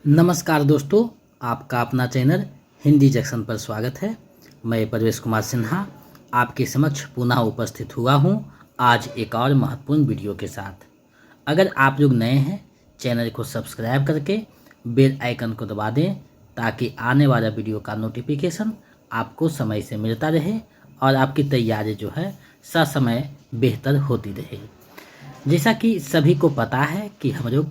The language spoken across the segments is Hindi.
नमस्कार दोस्तों, आपका अपना चैनल हिंदी जंक्शन पर स्वागत है। मैं परवेश कुमार सिन्हा आपके समक्ष पुनः उपस्थित हुआ हूं आज एक और महत्वपूर्ण वीडियो के साथ। अगर आप लोग नए हैं, चैनल को सब्सक्राइब करके बेल आइकन को दबा दें ताकि आने वाला वीडियो का नोटिफिकेशन आपको समय से मिलता रहे और आपकी तैयारी जो है ससमय बेहतर होती रहे। जैसा कि सभी को पता है कि हम लोग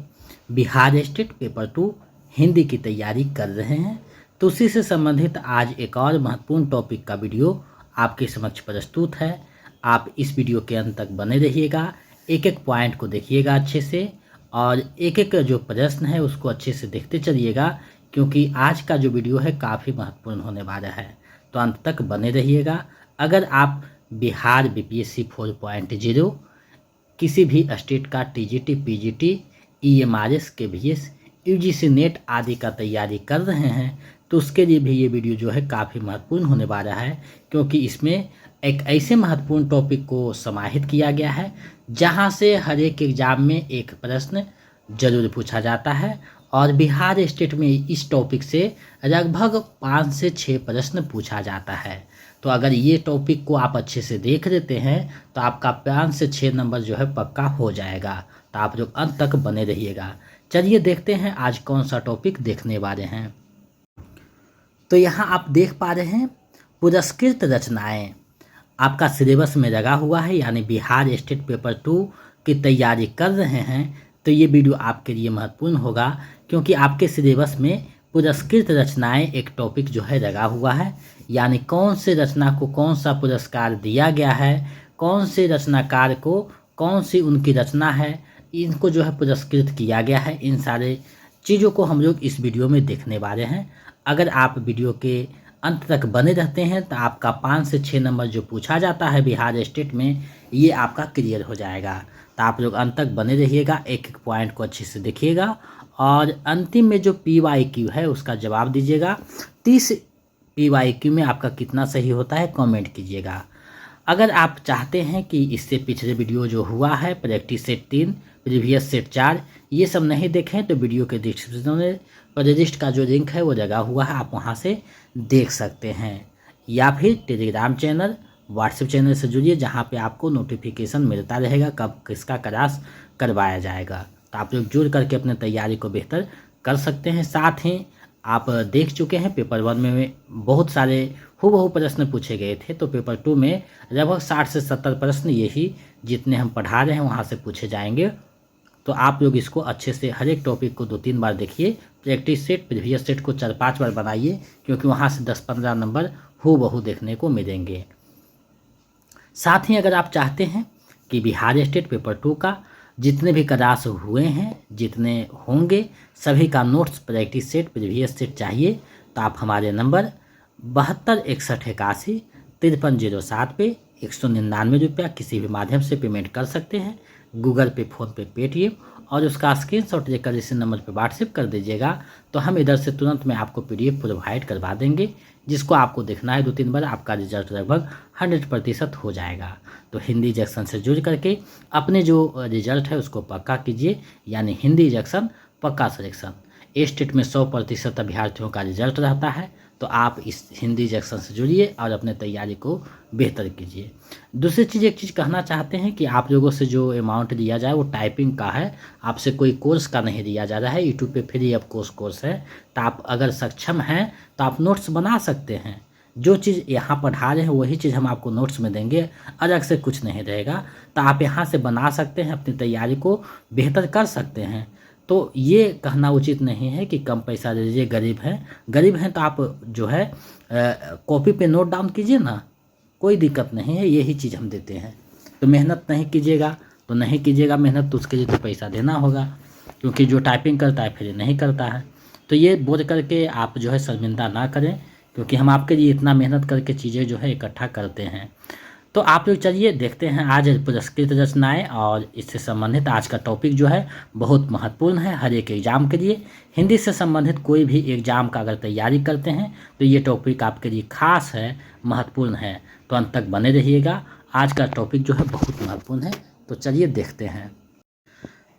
बिहार स्टेट पेपर 2 हिंदी की तैयारी कर रहे हैं, तो उसी से संबंधित आज एक और महत्वपूर्ण टॉपिक का वीडियो आपके समक्ष प्रस्तुत है। आप इस वीडियो के अंत तक बने रहिएगा, एक एक पॉइंट को देखिएगा अच्छे से और एक एक जो प्रश्न है उसको अच्छे से देखते चलिएगा, क्योंकि आज का जो वीडियो है काफ़ी महत्वपूर्ण होने वाला है। तो अंत तक बने रहिएगा। अगर आप बिहार बीपीएससी 4.0 किसी भी स्टेट का TGT, PGT, EMRS, KVS, UGC net आदि का तैयारी कर रहे हैं तो उसके लिए भी ये वीडियो जो है काफ़ी महत्वपूर्ण होने वाला है, क्योंकि इसमें एक ऐसे महत्वपूर्ण टॉपिक को समाहित किया गया है जहां से हर एक एग्जाम में एक प्रश्न जरूर पूछा जाता है और बिहार स्टेट में इस टॉपिक से लगभग 5 से 6 प्रश्न पूछा जाता है। तो अगर ये टॉपिक को आप अच्छे से देख लेते हैं तो आपका 5 से 6 नंबर जो है पक्का हो जाएगा। तो आप लोग अंत तक बने रहिएगा। चलिए देखते हैं आज कौन सा टॉपिक देखने वाले हैं। तो यहाँ आप देख पा रहे हैं पुरस्कृत रचनाएं आपका सिलेबस में लगा हुआ है, यानी बिहार स्टेट पेपर 2 की तैयारी कर रहे हैं तो ये वीडियो आपके लिए महत्वपूर्ण होगा, क्योंकि आपके सिलेबस में पुरस्कृत रचनाएं एक टॉपिक जो है लगा हुआ है, यानी कौन से रचना को कौन सा पुरस्कार दिया गया है, कौन से रचनाकार को कौन सी उनकी रचना है, इनको जो है पुरस्कृत किया गया है। इन सारे चीज़ों को हम लोग इस वीडियो में देखने वाले हैं। अगर आप वीडियो के अंत तक बने रहते हैं तो आपका 5 से 6 नंबर जो पूछा जाता है बिहार स्टेट में, ये आपका क्लियर हो जाएगा। तो आप लोग अंत तक बने रहिएगा, एक एक पॉइंट को अच्छे से देखिएगा और अंतिम में जो PYQ है उसका जवाब दीजिएगा। 30 PYQ में आपका कितना सही होता है कमेंट कीजिएगा। अगर आप चाहते हैं कि इससे पिछले वीडियो जो हुआ है प्रैक्टिस सेट 3, प्रीवियस सेट 4, ये सब नहीं देखें तो वीडियो के डिस्क्रिप्शन में प्लेलिस्ट का जो लिंक है वो लगा हुआ है, आप वहां से देख सकते हैं। या फिर टेलीग्राम चैनल, व्हाट्सएप चैनल से जुड़िए जहां पे आपको नोटिफिकेशन मिलता रहेगा कब किसका क्लास करवाया जाएगा। तो आप लोग जुड़ करके अपने तैयारी को बेहतर कर सकते हैं। साथ ही आप देख चुके हैं पेपर 1 में बहुत सारे हूबहू प्रश्न पूछे गए थे, तो पेपर 2 में लगभग 60 से 70 प्रश्न यही जितने हम पढ़ा रहे हैं वहाँ से पूछे जाएंगे। तो आप लोग इसको अच्छे से हर एक टॉपिक को 2-3 बार देखिए। प्रैक्टिस सेट, प्रीवियस सेट को 4-5 बार बनाइए, क्योंकि वहाँ से 10-15 नंबर हूबहू देखने को मिलेंगे। साथ ही अगर आप चाहते हैं कि बिहार स्टेट पेपर 2 का जितने भी क्लास हुए हैं, जितने होंगे, सभी का notes practice set, previous set चाहिए तो आप हमारे नंबर 726181-5307 पे 199 रुपया किसी भी माध्यम से पेमेंट कर सकते हैं। गूगल पे, फ़ोन पे, पेटीएम, और उसका स्क्रीनशॉट लेकर इसी नंबर पे व्हाट्सएप कर दीजिएगा तो हम इधर से तुरंत में आपको PDF प्रोवाइड करवा देंगे, जिसको आपको देखना है 2-3 बार। आपका रिजल्ट लगभग 100% हो जाएगा। तो हिंदी जंक्शन से जुड़ करके अपने जो रिजल्ट है उसको पक्का कीजिए, यानी हिंदी जंक्शन पक्का सिलेक्शन। स्टेट में 100% अभ्यर्थियों का रिजल्ट रहता है, तो आप इस हिंदी जंक्शन से जुड़िए और अपने तैयारी को बेहतर कीजिए। दूसरी चीज़, एक चीज़ कहना चाहते हैं कि आप लोगों से जो अमाउंट दिया जाए वो टाइपिंग का है, आपसे कोई कोर्स का नहीं दिया जा रहा है। यूट्यूब पे फ्री ऑफ कोर्स है, तो आप अगर सक्षम हैं तो आप नोट्स बना सकते हैं। जो चीज़ यहाँ पढ़ा रहे हैं वही चीज़ हम आपको नोट्स में देंगे, अलग से कुछ नहीं रहेगा। तो आप यहाँ से बना सकते हैं, अपनी तैयारी को बेहतर कर सकते हैं। तो ये कहना उचित नहीं है कि कम पैसा दे दीजिए, गरीब हैं तो आप जो है कॉपी पे नोट डाउन कीजिए ना, कोई दिक्कत नहीं है, यही चीज़ हम देते हैं। तो मेहनत नहीं कीजिएगा तो नहीं कीजिएगा मेहनत, तो उसके लिए तो पैसा देना होगा, क्योंकि जो टाइपिंग करता है फिर नहीं करता है। तो ये बोल करके आप जो है शर्मिंदा ना करें, क्योंकि हम आपके लिए इतना मेहनत करके चीज़ें जो है इकट्ठा करते हैं। तो आप लोग चलिए देखते हैं आज पुरस्कृत रचनाएं, और इससे संबंधित आज का टॉपिक जो है बहुत महत्वपूर्ण है हर एक एग्जाम के लिए। हिंदी से संबंधित कोई भी एग्जाम का अगर तैयारी करते हैं तो ये टॉपिक आपके लिए खास है, महत्वपूर्ण है। तो अंत तक बने रहिएगा, आज का टॉपिक जो है बहुत महत्वपूर्ण है। तो चलिए देखते हैं।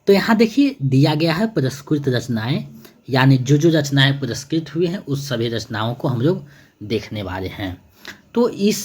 तो यहाँ देखिए दिया गया है पुरस्कृत रचनाएं, यानी जो रचनाएं पुरस्कृत हुई हैं उस सभी रचनाओं को हम लोग देखने वाले हैं। तो इस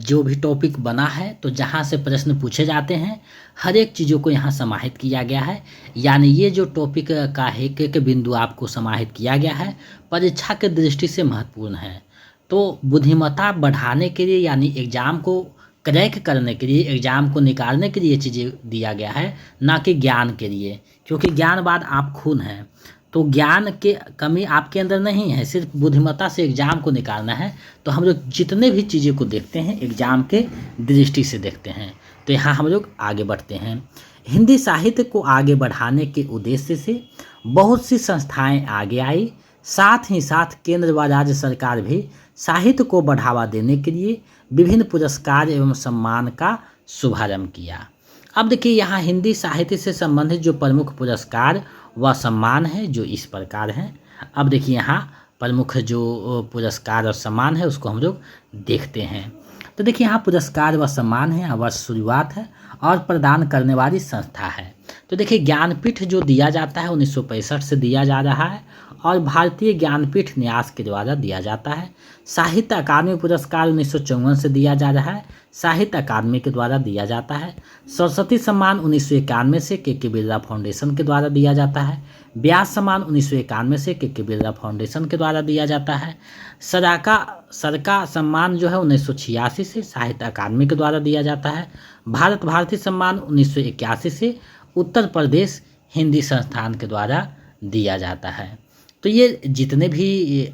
जो भी टॉपिक बना है, तो जहाँ से प्रश्न पूछे जाते हैं हर एक चीज़ों को यहाँ समाहित किया गया है। यानी ये जो टॉपिक का एक बिंदु आपको समाहित किया गया है परीक्षा के दृष्टि से महत्वपूर्ण है। तो बुद्धिमत्ता बढ़ाने के लिए, यानी एग्ज़ाम को क्रैक करने के लिए, एग्ज़ाम को निकालने के लिए ये चीज़ें दिया गया है, ना कि ज्ञान के लिए, क्योंकि ज्ञानवाद आप खून है। तो ज्ञान के कमी आपके अंदर नहीं है, सिर्फ बुद्धिमत्ता से एग्ज़ाम को निकालना है। तो हम लोग जितने भी चीज़ें को देखते हैं एग्ज़ाम के दृष्टि से देखते हैं। तो यहाँ हम लोग आगे बढ़ते हैं। हिंदी साहित्य को आगे बढ़ाने के उद्देश्य से बहुत सी संस्थाएं आगे आई। साथ ही साथ केंद्र व राज्य सरकार भी साहित्य को बढ़ावा देने के लिए विभिन्न पुरस्कार एवं सम्मान का शुभारंभ किया। अब देखिए यहाँ हिंदी साहित्य से संबंधित जो प्रमुख पुरस्कार व सम्मान है जो इस प्रकार हैं। अब देखिए यहाँ प्रमुख जो पुरस्कार और सम्मान है उसको हम लोग देखते हैं। तो देखिए यहाँ पुरस्कार व सम्मान है, यहाँ वर्ष शुरुआत है और प्रदान करने वाली संस्था है। तो देखिए ज्ञानपीठ जो दिया जाता है 1965 से दिया जा रहा है और भारतीय ज्ञानपीठ न्यास के द्वारा दिया जाता है। साहित्य अकादमी पुरस्कार 1954 से दिया जा रहा है, साहित्य अकादमी के द्वारा दिया जाता है। सरस्वती सम्मान 1991 से के बिरला फाउंडेशन के द्वारा दिया जाता है। व्यास सम्मान 1991 से के बिरला फाउंडेशन के द्वारा दिया जाता है। सरका सम्मान जो है 1986 से साहित्य अकादमी के द्वारा दिया जाता है। भारत भारती सम्मान 1981 से उत्तर प्रदेश हिंदी संस्थान के द्वारा दिया जाता है। तो ये जितने भी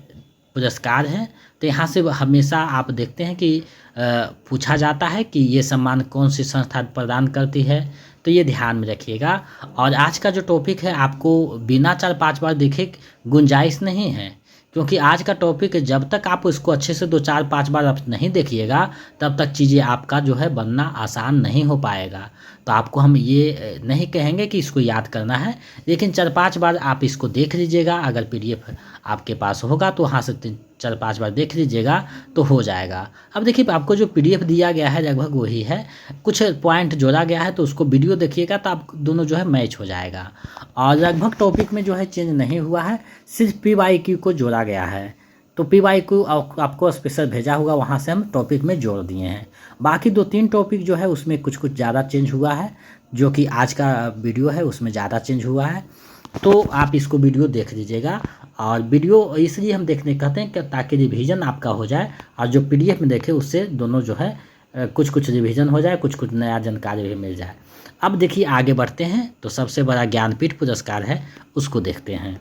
पुरस्कार हैं, तो यहाँ से हमेशा आप देखते हैं कि पूछा जाता है कि ये सम्मान कौन सी संस्था प्रदान करती है, तो ये ध्यान में रखिएगा। और आज का जो टॉपिक है आपको बिना 4-5 बार देखे गुंजाइश नहीं है, क्योंकि आज का टॉपिक जब तक आप इसको अच्छे से 2-4-5 बार आप नहीं देखिएगा तब तक चीज़ें आपका जो है बनना आसान नहीं हो पाएगा। तो आपको हम ये नहीं कहेंगे कि इसको याद करना है, लेकिन 4-5 बार आप इसको देख लीजिएगा। अगर पीडीएफ आपके पास होगा तो वहाँ से 4-5 बार देख लीजिएगा तो हो जाएगा। अब देखिए आपको जो पीडीएफ दिया गया है लगभग वही है, कुछ पॉइंट जोड़ा गया है, तो उसको वीडियो देखिएगा तो आप दोनों जो है मैच हो जाएगा। और लगभग टॉपिक में जो है चेंज नहीं हुआ है, सिर्फ PYQ को जोड़ा गया है। तो PYQ आपको स्पेशल भेजा होगा, वहाँ से हम टॉपिक में जोड़ दिए हैं। बाकी 2-3 टॉपिक जो है उसमें कुछ ज़्यादा चेंज हुआ है, जो कि आज का वीडियो है उसमें ज़्यादा चेंज हुआ है। तो आप इसको वीडियो देख लीजिएगा। और वीडियो इसलिए हम देखने कहते हैं कि ताकि रिवीजन आपका हो जाए, और जो PDF में देखे उससे दोनों जो है कुछ रिवीजन हो जाए, कुछ नया जानकारी भी मिल जाए। अब देखिए आगे बढ़ते हैं। तो सबसे बड़ा ज्ञानपीठ पुरस्कार है उसको देखते हैं।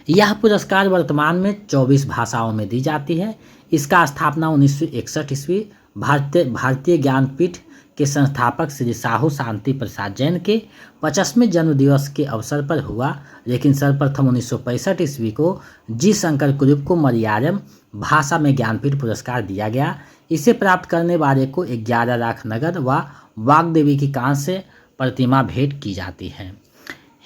यह पुरस्कार वर्तमान में 24 भाषाओं में दी जाती है। इसका स्थापना 1961 ईस्वी भारतीय ज्ञानपीठ के संस्थापक श्री साहू शांति प्रसाद जैन के 50वें जन्मदिवस के अवसर पर हुआ, लेकिन सर्वप्रथम 1965 ईस्वी को जी शंकर कुलुप को मलयालम भाषा में ज्ञानपीठ पुरस्कार दिया गया। इसे प्राप्त करने वाले को 11 लाख नगद व वाग्देवी की कांस्य प्रतिमा भेंट की जाती है।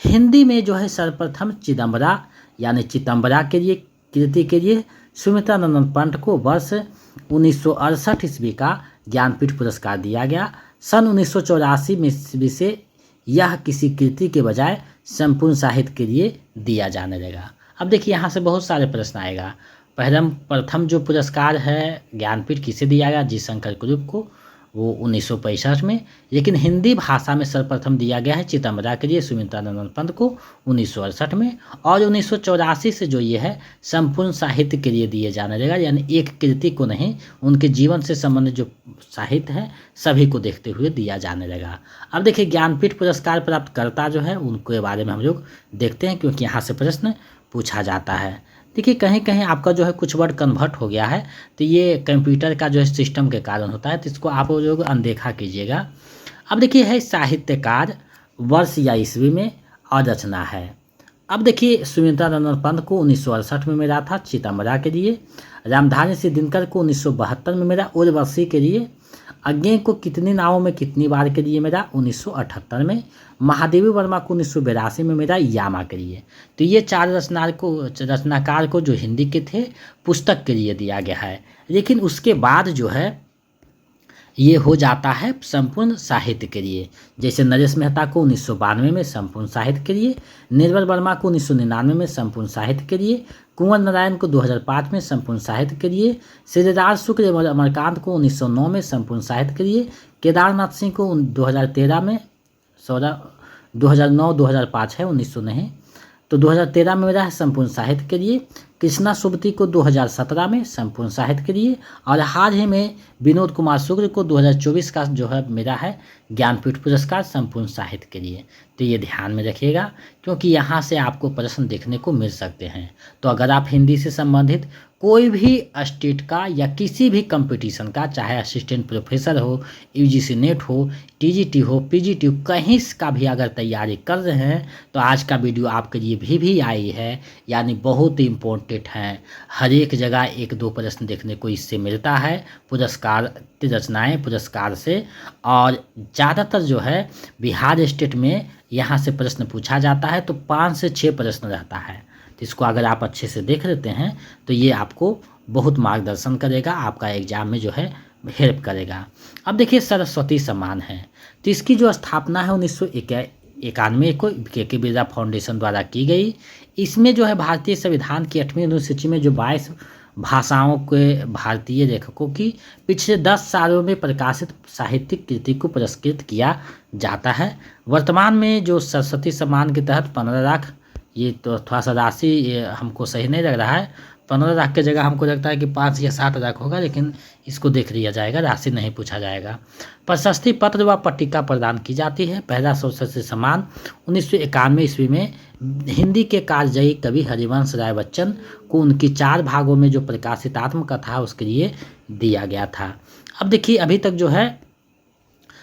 हिंदी में जो है सर्वप्रथम चिदम्बरा के लिए कृति के लिए सुमित्रा नंदन पंत को वर्ष 1968 ईस्वी का ज्ञानपीठ पुरस्कार दिया गया। सन 1984 ईस्वी से यह किसी कृति के बजाय संपूर्ण साहित्य के लिए दिया जाने लगा। अब देखिए यहाँ से बहुत सारे प्रश्न आएगा। प्रथम जो पुरस्कार है ज्ञानपीठ किसे दिया गया? जी शंकर कुलुप को, वो 1965 में। लेकिन हिंदी भाषा में सर्वप्रथम दिया गया है चिदम्बरा के लिए सुमित्रा नंदन पंत को 1968 में। और 1984 से जो ये है संपूर्ण साहित्य के लिए दिए जाने लगा, यानी एक कृति को नहीं, उनके जीवन से संबंधित जो साहित्य है सभी को देखते हुए दिया जाने लगा। अब देखिए ज्ञानपीठ पुरस्कार प्राप्तकर्ता जो है उनके बारे में हम लोग देखते हैं, क्योंकि यहाँ से प्रश्न पूछा जाता है। देखिए कहीं कहीं आपका जो है कुछ वर्ड कन्वर्ट हो गया है, तो ये कंप्यूटर का जो है सिस्टम के कारण होता है, तो इसको आप लोग अनदेखा कीजिएगा। अब देखिए है साहित्यकार, वर्ष या ईस्वी में और रचना है। अब देखिए सुमित्रा नंदन पंत को 1968 में मिला था चिदम्बरा के लिए। रामधारी सिंह दिनकर को 1972 में मिला उर्वशी के लिए। अज्ञे को कितनी नावों में कितनी बार के लिए मिला? 1978 में। महादेवी वर्मा को 1982 में मिला यामा के लिए। तो ये 4 रचनाकार को जो हिंदी के थे पुस्तक के लिए दिया गया है। लेकिन उसके बाद जो है ये हो जाता है संपूर्ण साहित्य के लिए। जैसे नरेश मेहता को 1992 में संपूर्ण साहित्य के लिए, निर्मल वर्मा को 1999 में संपूर्ण साहित्य के लिए, कुंवर नारायण को 2005 में संपूर्ण साहित्य के लिए, श्रीराज शुक्ल एवं अमरकांत को 1909 में संपूर्ण साहित्य के लिए, केदारनाथ सिंह को 2013 में 2009-2005 है 1900 नहीं, तो 2013 में मिला है संपूर्ण साहित्य के लिए। कृष्णा सुब्बती को 2017 में संपूर्ण साहित्य के लिए, और हाल ही में विनोद कुमार शुक्ल को 2024 का जो है मिला है ज्ञानपीठ पुरस्कार संपूर्ण साहित्य के लिए। तो ये ध्यान में रखिएगा, क्योंकि यहाँ से आपको प्रश्न देखने को मिल सकते हैं। तो अगर आप हिंदी से संबंधित कोई भी स्टेट का या किसी भी कंपटीशन का, चाहे असिस्टेंट प्रोफेसर हो, यूजीसी नेट हो, टीजीटी हो, पीजीटी हो, कहीं का भी अगर तैयारी कर रहे हैं तो आज का वीडियो आपके लिए भी आई है, यानी बहुत ही इम्पोर्टेंट है। हर एक जगह 1-2 प्रश्न देखने को इससे मिलता है, पुरस्कार रचनाएं पुरस्कार से, और ज़्यादातर जो है बिहार स्टेट में यहाँ से प्रश्न पूछा जाता है, तो 5 से 6 प्रश्न रहता है। तो इसको अगर आप अच्छे से देख लेते हैं तो ये आपको बहुत मार्गदर्शन करेगा, आपका एग्जाम में जो है हेल्प करेगा। अब देखिए सरस्वती सम्मान है, तो इसकी जो स्थापना है 1991 को के बिरला फाउंडेशन द्वारा की गई। इसमें जो है भारतीय संविधान की 8वीं अनुसूची में जो 22 भाषाओं के भारतीय लेखकों की पिछले 10 सालों में प्रकाशित साहित्यिक कृति को पुरस्कृत किया जाता है। वर्तमान में जो सरस्वती सम्मान के तहत 15 लाख, ये तो थोड़ा सा राशि ये हमको सही नहीं लग रहा है, 15 लाख की जगह हमको लगता है कि 5 या 7 लाख होगा, लेकिन इसको देख लिया जाएगा, राशि नहीं पूछा जाएगा। प्रशस्ति पत्र व पट्टिका प्रदान की जाती है। पहला सरस्वती सम्मान 1991 ईस्वी में हिंदी के कालजयी कवि हरिवंश राय बच्चन को उनकी 4 भागों में जो प्रकाशित आत्मकथा उसके लिए दिया गया था। अब देखिए अभी तक जो है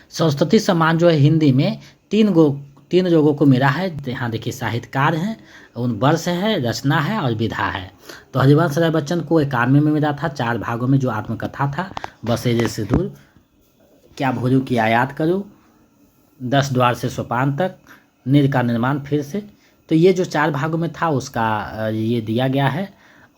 सरस्वती सम्मान जो है हिंदी में 3 लोगों को मिला है। यहाँ देखिए साहित्यकार हैं, उन वर्ष है, रचना है और विधा है। तो हरिवंश राय बच्चन को 91 में मिला था, 4 भागों में जो आत्मकथा था, बसेरे से दूर, क्या भूलूं किया याद करूं, 10 द्वार से सोपान तक, नीर का निर्माण फिर से। तो ये जो 4 भागों में था उसका ये दिया गया है।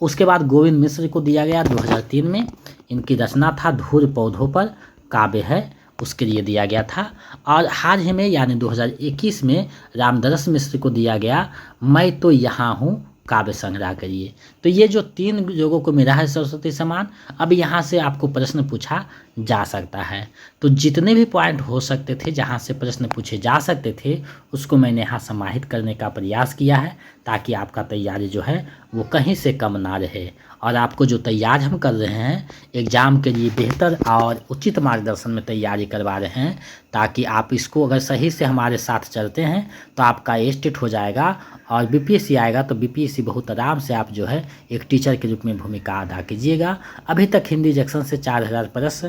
उसके बाद गोविंद मिश्र को दिया गया 2003 में, इनकी रचना था धूल पौधों पर, काव्य है, उसके लिए दिया गया था। और हाल ही में यानी 2021 में रामदरस मिश्र को दिया गया मैं तो यहाँ हूँ काव्य संग्रह के लिए। तो ये जो 3 लोगों को मिला है सरस्वती सम्मान, अब यहाँ से आपको प्रश्न पूछा जा सकता है। तो जितने भी पॉइंट हो सकते थे जहाँ से प्रश्न पूछे जा सकते थे उसको मैंने यहाँ समाहित करने का प्रयास किया है, ताकि आपका तैयारी जो है वो कहीं से कम ना रहे, और आपको जो तैयार हम कर रहे हैं एग्ज़ाम के लिए बेहतर और उचित मार्गदर्शन में तैयारी करवा रहे हैं, ताकि आप इसको अगर सही से हमारे साथ चलते हैं तो आपका स्टेट हो जाएगा और बीपीएससी आएगा तो बीपीएससी बहुत आराम से आप जो है एक टीचर के रूप में भूमिका अदा कीजिएगा। अभी तक हिंदी जंक्शन से 4000 प्लस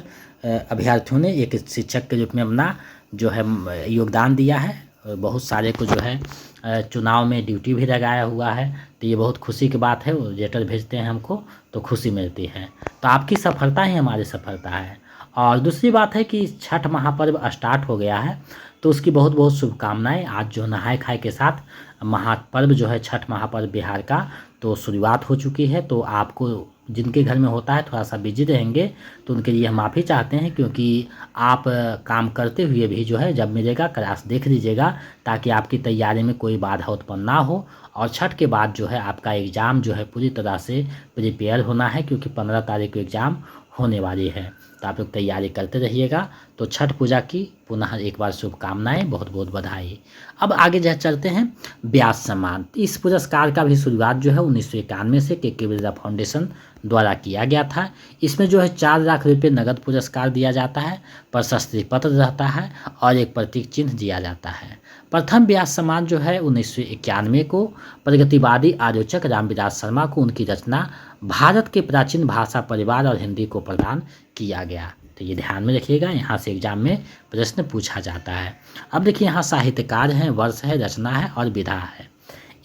अभ्यर्थियों ने एक शिक्षक के रूप में अपना जो है योगदान दिया है। बहुत सारे को जो है चुनाव में ड्यूटी भी लगाया हुआ है, तो ये बहुत खुशी की बात है। वो लेटर भेजते हैं हमको तो खुशी मिलती है। तो आपकी सफलता ही हमारी सफलता है। और दूसरी बात है कि छठ महापर्व स्टार्ट हो गया है, तो उसकी बहुत बहुत शुभकामनाएं। आज जो नहाय खाए के साथ महापर्व जो है छठ महापर्व बिहार का तो शुरुआत हो चुकी है। तो आपको जिनके घर में होता है थोड़ा सा बिजी रहेंगे तो उनके लिए हम माफ़ी चाहते हैं, क्योंकि आप काम करते हुए भी जो है जब मिलेगा क्लास देख लीजिएगा, ताकि आपकी तैयारी में कोई बाधा उत्पन्न ना हो। और छठ के बाद जो है आपका एग्ज़ाम जो है पूरी तरह से प्रिपेयर होना है, क्योंकि 15 तारीख को एग्ज़ाम होने वाली है। तो आप लोग तैयारी करते रहिएगा। तो छठ पूजा की पुनः एक बार शुभकामनाएं, बहुत बहुत बधाई। अब आगे जो चलते हैं व्यास सम्मान। इस पुरस्कार का भी शुरुआत जो है 1991 से के बिरला फाउंडेशन द्वारा किया गया था। इसमें जो है 4 लाख रुपये नगद पुरस्कार दिया जाता है, प्रशस्ति पत्र रहता है और एक प्रतीक चिन्ह दिया जाता है। प्रथम व्यास सम्मान जो है 1991 को प्रगतिवादी आलोचक रामविलास शर्मा को उनकी रचना भारत के प्राचीन भाषा परिवार और हिंदी को प्रदान किया गया। तो ये ध्यान में रखिएगा, यहाँ से एग्जाम में प्रश्न पूछा जाता है। अब देखिए यहाँ साहित्यकार हैं, वर्ष है, रचना है और विधा है।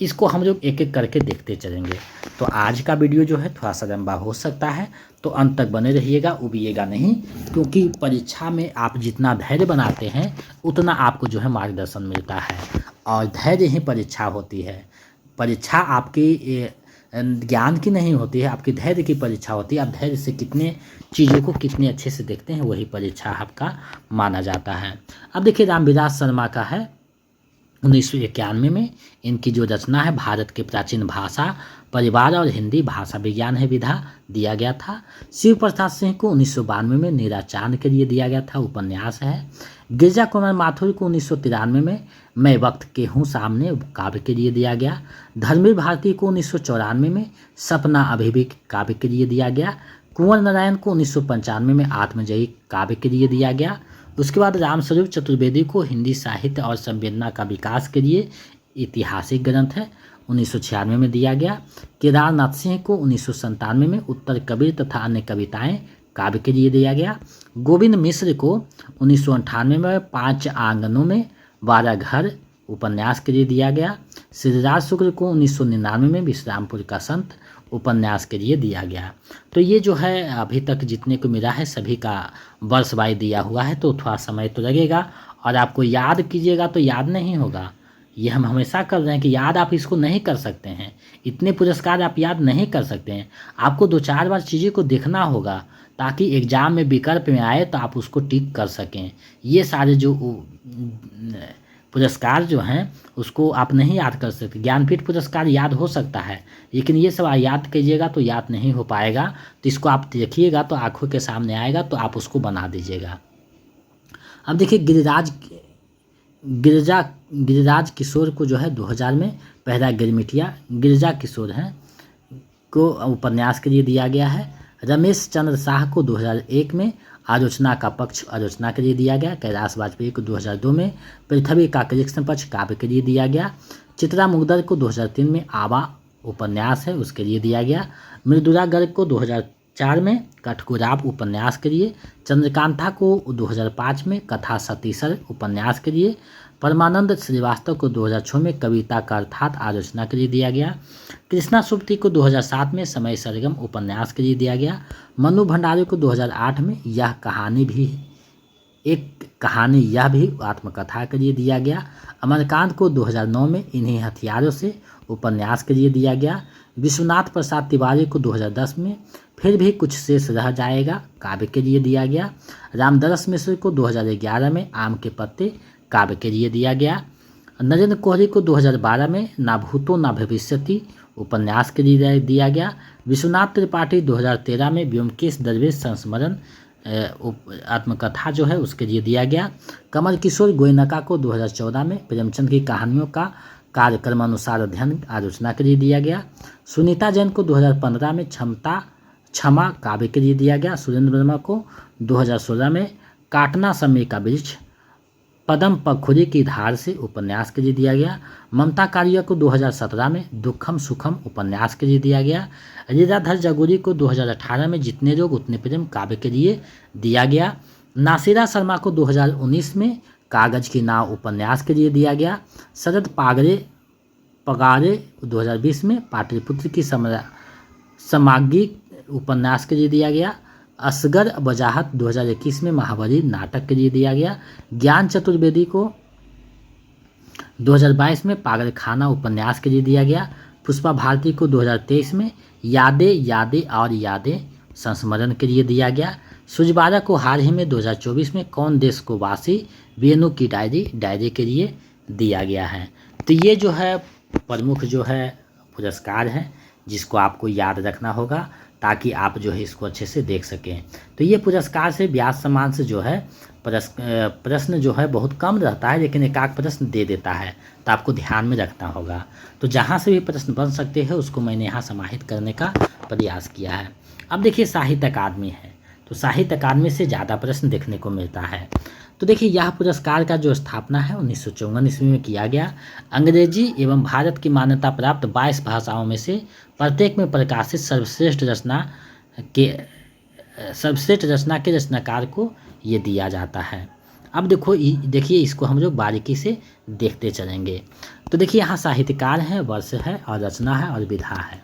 इसको हम लोग एक एक करके देखते चलेंगे। तो आज का वीडियो जो है थोड़ा सा लंबा हो सकता है, तो अंत तक बने रहिएगा, उबिएगा नहीं, क्योंकि परीक्षा में आप जितना धैर्य बनाते हैं उतना आपको जो है मार्गदर्शन मिलता है। और धैर्य ही परीक्षा होती है। परीक्षा आपकी ज्ञान की नहीं होती है, आपकी धैर्य की परीक्षा होती है। आप धैर्य से कितने चीज़ों को कितने अच्छे से देखते हैं, वही परीक्षा आपका माना जाता है। अब देखिए रामविलास शर्मा का है 1991 में, इनकी जो रचना है भारत के प्राचीन भाषा परिवार और हिंदी भाषा विज्ञान है विधा दिया गया था। शिव प्रसाद सिंह को 1992 में नीरा चांद के लिए दिया गया था, उपन्यास है। गिरिजा कुमार माथुर को 1993 में मैं वक्त के हूँ सामने काव्य के लिए दिया गया। धर्मवीर भारती को 1994 में सपना अभी भी काव्य के लिए दिया गया। कुंवर नारायण को 1995 में आत्मजयी काव्य के लिए दिया गया। उसके बाद रामस्वरूप चतुर्वेदी को हिंदी साहित्य और संवेदना का विकास के लिए ऐतिहासिक ग्रंथ है 1996 में दिया गया। केदारनाथ सिंह को 1997 में उत्तर कबीर तथा अन्य कविताएं काव्य के लिए दिया गया। गोविंद मिश्र को 1998 में 5 आंगनों में 12 घर उपन्यास के लिए दिया गया। श्रीराज शुक्ल को 1999 में विश्रामपुर का संत उपन्यास के लिए दिया गया। तो ये जो है अभी तक जितने को मिला है सभी का वर्ष वाई दिया हुआ है, तो थोड़ा समय तो लगेगा और आपको याद कीजिएगा तो याद नहीं होगा। ये हम हमेशा कर रहे हैं कि याद आप इसको नहीं कर सकते हैं, इतने पुरस्कार आप याद नहीं कर सकते हैं। आपको 2-4 बार चीज़ें को देखना होगा ताकि एग्जाम में विकल्प में आए तो आप उसको टिक कर सकें। ये सारे जो पुरस्कार जो हैं उसको आप नहीं याद कर सकते। ज्ञानपीठ पुरस्कार याद हो सकता है, लेकिन ये सब याद कीजिएगा तो याद नहीं हो पाएगा। तो इसको आप देखिएगा तो आंखों के सामने आएगा तो आप उसको बना दीजिएगा। अब देखिए गिरिराज किशोर को जो है 2000 में पहला गिरमिटिया गिरिजा किशोर हैं को उपन्यास के लिए दिया गया है। रमेश चंद्र शाह को 2001 में आलोचना का पक्ष आलोचना के लिए दिया गया। कैलाश वाजपेयी को 2002 में पृथ्वी का कृष्ण पक्ष काव्य के लिए दिया गया। चित्रा मुगदर को 2003 में आवा उपन्यास है उसके लिए दिया गया। मृदुला गर्ग को 2004 में कठगोराब उपन्यास के लिए। चंद्रकांता को 2005 में कथा सतीसर उपन्यास के लिए। परमानंद श्रीवास्तव को 2006 में कविता का अर्थात आलोचना के लिए दिया गया। कृष्णा सुप्ती को 2007 में समय सरगम उपन्यास के लिए दिया गया। मनु भंडारी को 2008 में यह कहानी भी आत्मकथा के लिए दिया गया। अमरकांत को 2009 में इन्हीं हथियारों से उपन्यास के लिए दिया गया। विश्वनाथ प्रसाद तिवारी को 2010 में फिर भी कुछ शेष रह जाएगा काव्य के लिए दिया गया। रामदरस मिश्र को 2011 में आम के पत्ते काव्य के लिए दिया गया। नरेंद्र कोहली को 2012 में ना भूतो ना भविष्यति उपन्यास के लिए दिया गया। विश्वनाथ त्रिपाठी 2013 में व्योमकेश दरवेश संस्मरण आत्मकथा जो है उसके लिए दिया गया। कमल किशोर गोयनका को 2014 में प्रेमचंद की कहानियों का कार्यक्रमानुसार अध्ययन आलोचना के लिए दिया गया। सुनीता जैन को 2015 में क्षमा काव्य के लिए दिया गया। सुरेंद्र वर्मा को 2016 में काटना समय का वृक्ष पदम पखुरी की धार से उपन्यास के लिए दिया गया। ममता कालिया को 2017 में दुखम सुखम उपन्यास के लिए दिया गया। लीलाधर जगूरी को 2018 में जितने लोग उतने प्रेम काव्य के लिए दिया गया। नासिरा शर्मा को 2019 में कागज की नाव उपन्यास के लिए दिया गया। शरद पगारे 2020 में पाटलिपुत्र की समागी उपन्यास के लिए दिया गया। असगर वजाहत 2021 में महाबली नाटक के लिए दिया गया। ज्ञान चतुर्वेदी को 2022 में पागलखाना उपन्यास के लिए दिया गया। पुष्पा भारती को 2023 में यादें और यादें संस्मरण के लिए दिया गया। सुजबारा को हाल ही में 2024 में कौन देश को वासी वेणु की डायरी के लिए दिया गया है। तो ये जो है प्रमुख जो है पुरस्कार हैं जिसको आपको याद रखना होगा ताकि आप जो है इसको अच्छे से देख सकें। तो ये पुरस्कार से ब्याज समान से जो है प्रश्न जो है बहुत कम रहता है, लेकिन एकाक प्रश्न दे देता है, तो आपको ध्यान में रखना होगा। तो जहाँ से भी प्रश्न बन सकते हैं उसको मैंने यहाँ समाहित करने का प्रयास किया है। अब देखिए साहित्य अकादमी है, तो साहित्य अकादमी से ज़्यादा प्रश्न देखने को मिलता है। तो देखिए यह पुरस्कार का जो स्थापना है 1954 ईस्वी में किया गया। अंग्रेजी एवं भारत की मान्यता प्राप्त 22 भाषाओं में से प्रत्येक में प्रकाशित सर्वश्रेष्ठ रचना के रचनाकार को ये दिया जाता है। अब देखिए इसको हम लोग बारीकी से देखते चलेंगे। तो देखिए यहाँ साहित्यकार है, वर्ष है और रचना है और विधा है।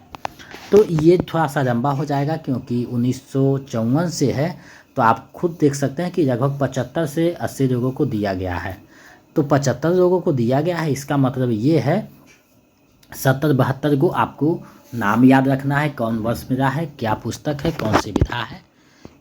तो ये थोड़ा सा लंबा हो जाएगा क्योंकि 1954 से है, तो आप खुद देख सकते हैं कि लगभग 75 से 80 लोगों को दिया गया है। तो 75 लोगों को दिया गया है, इसका मतलब ये है 70-72 को आपको नाम याद रखना है, कौन वर्ष मेरा है, क्या पुस्तक है, कौन सी विधा है,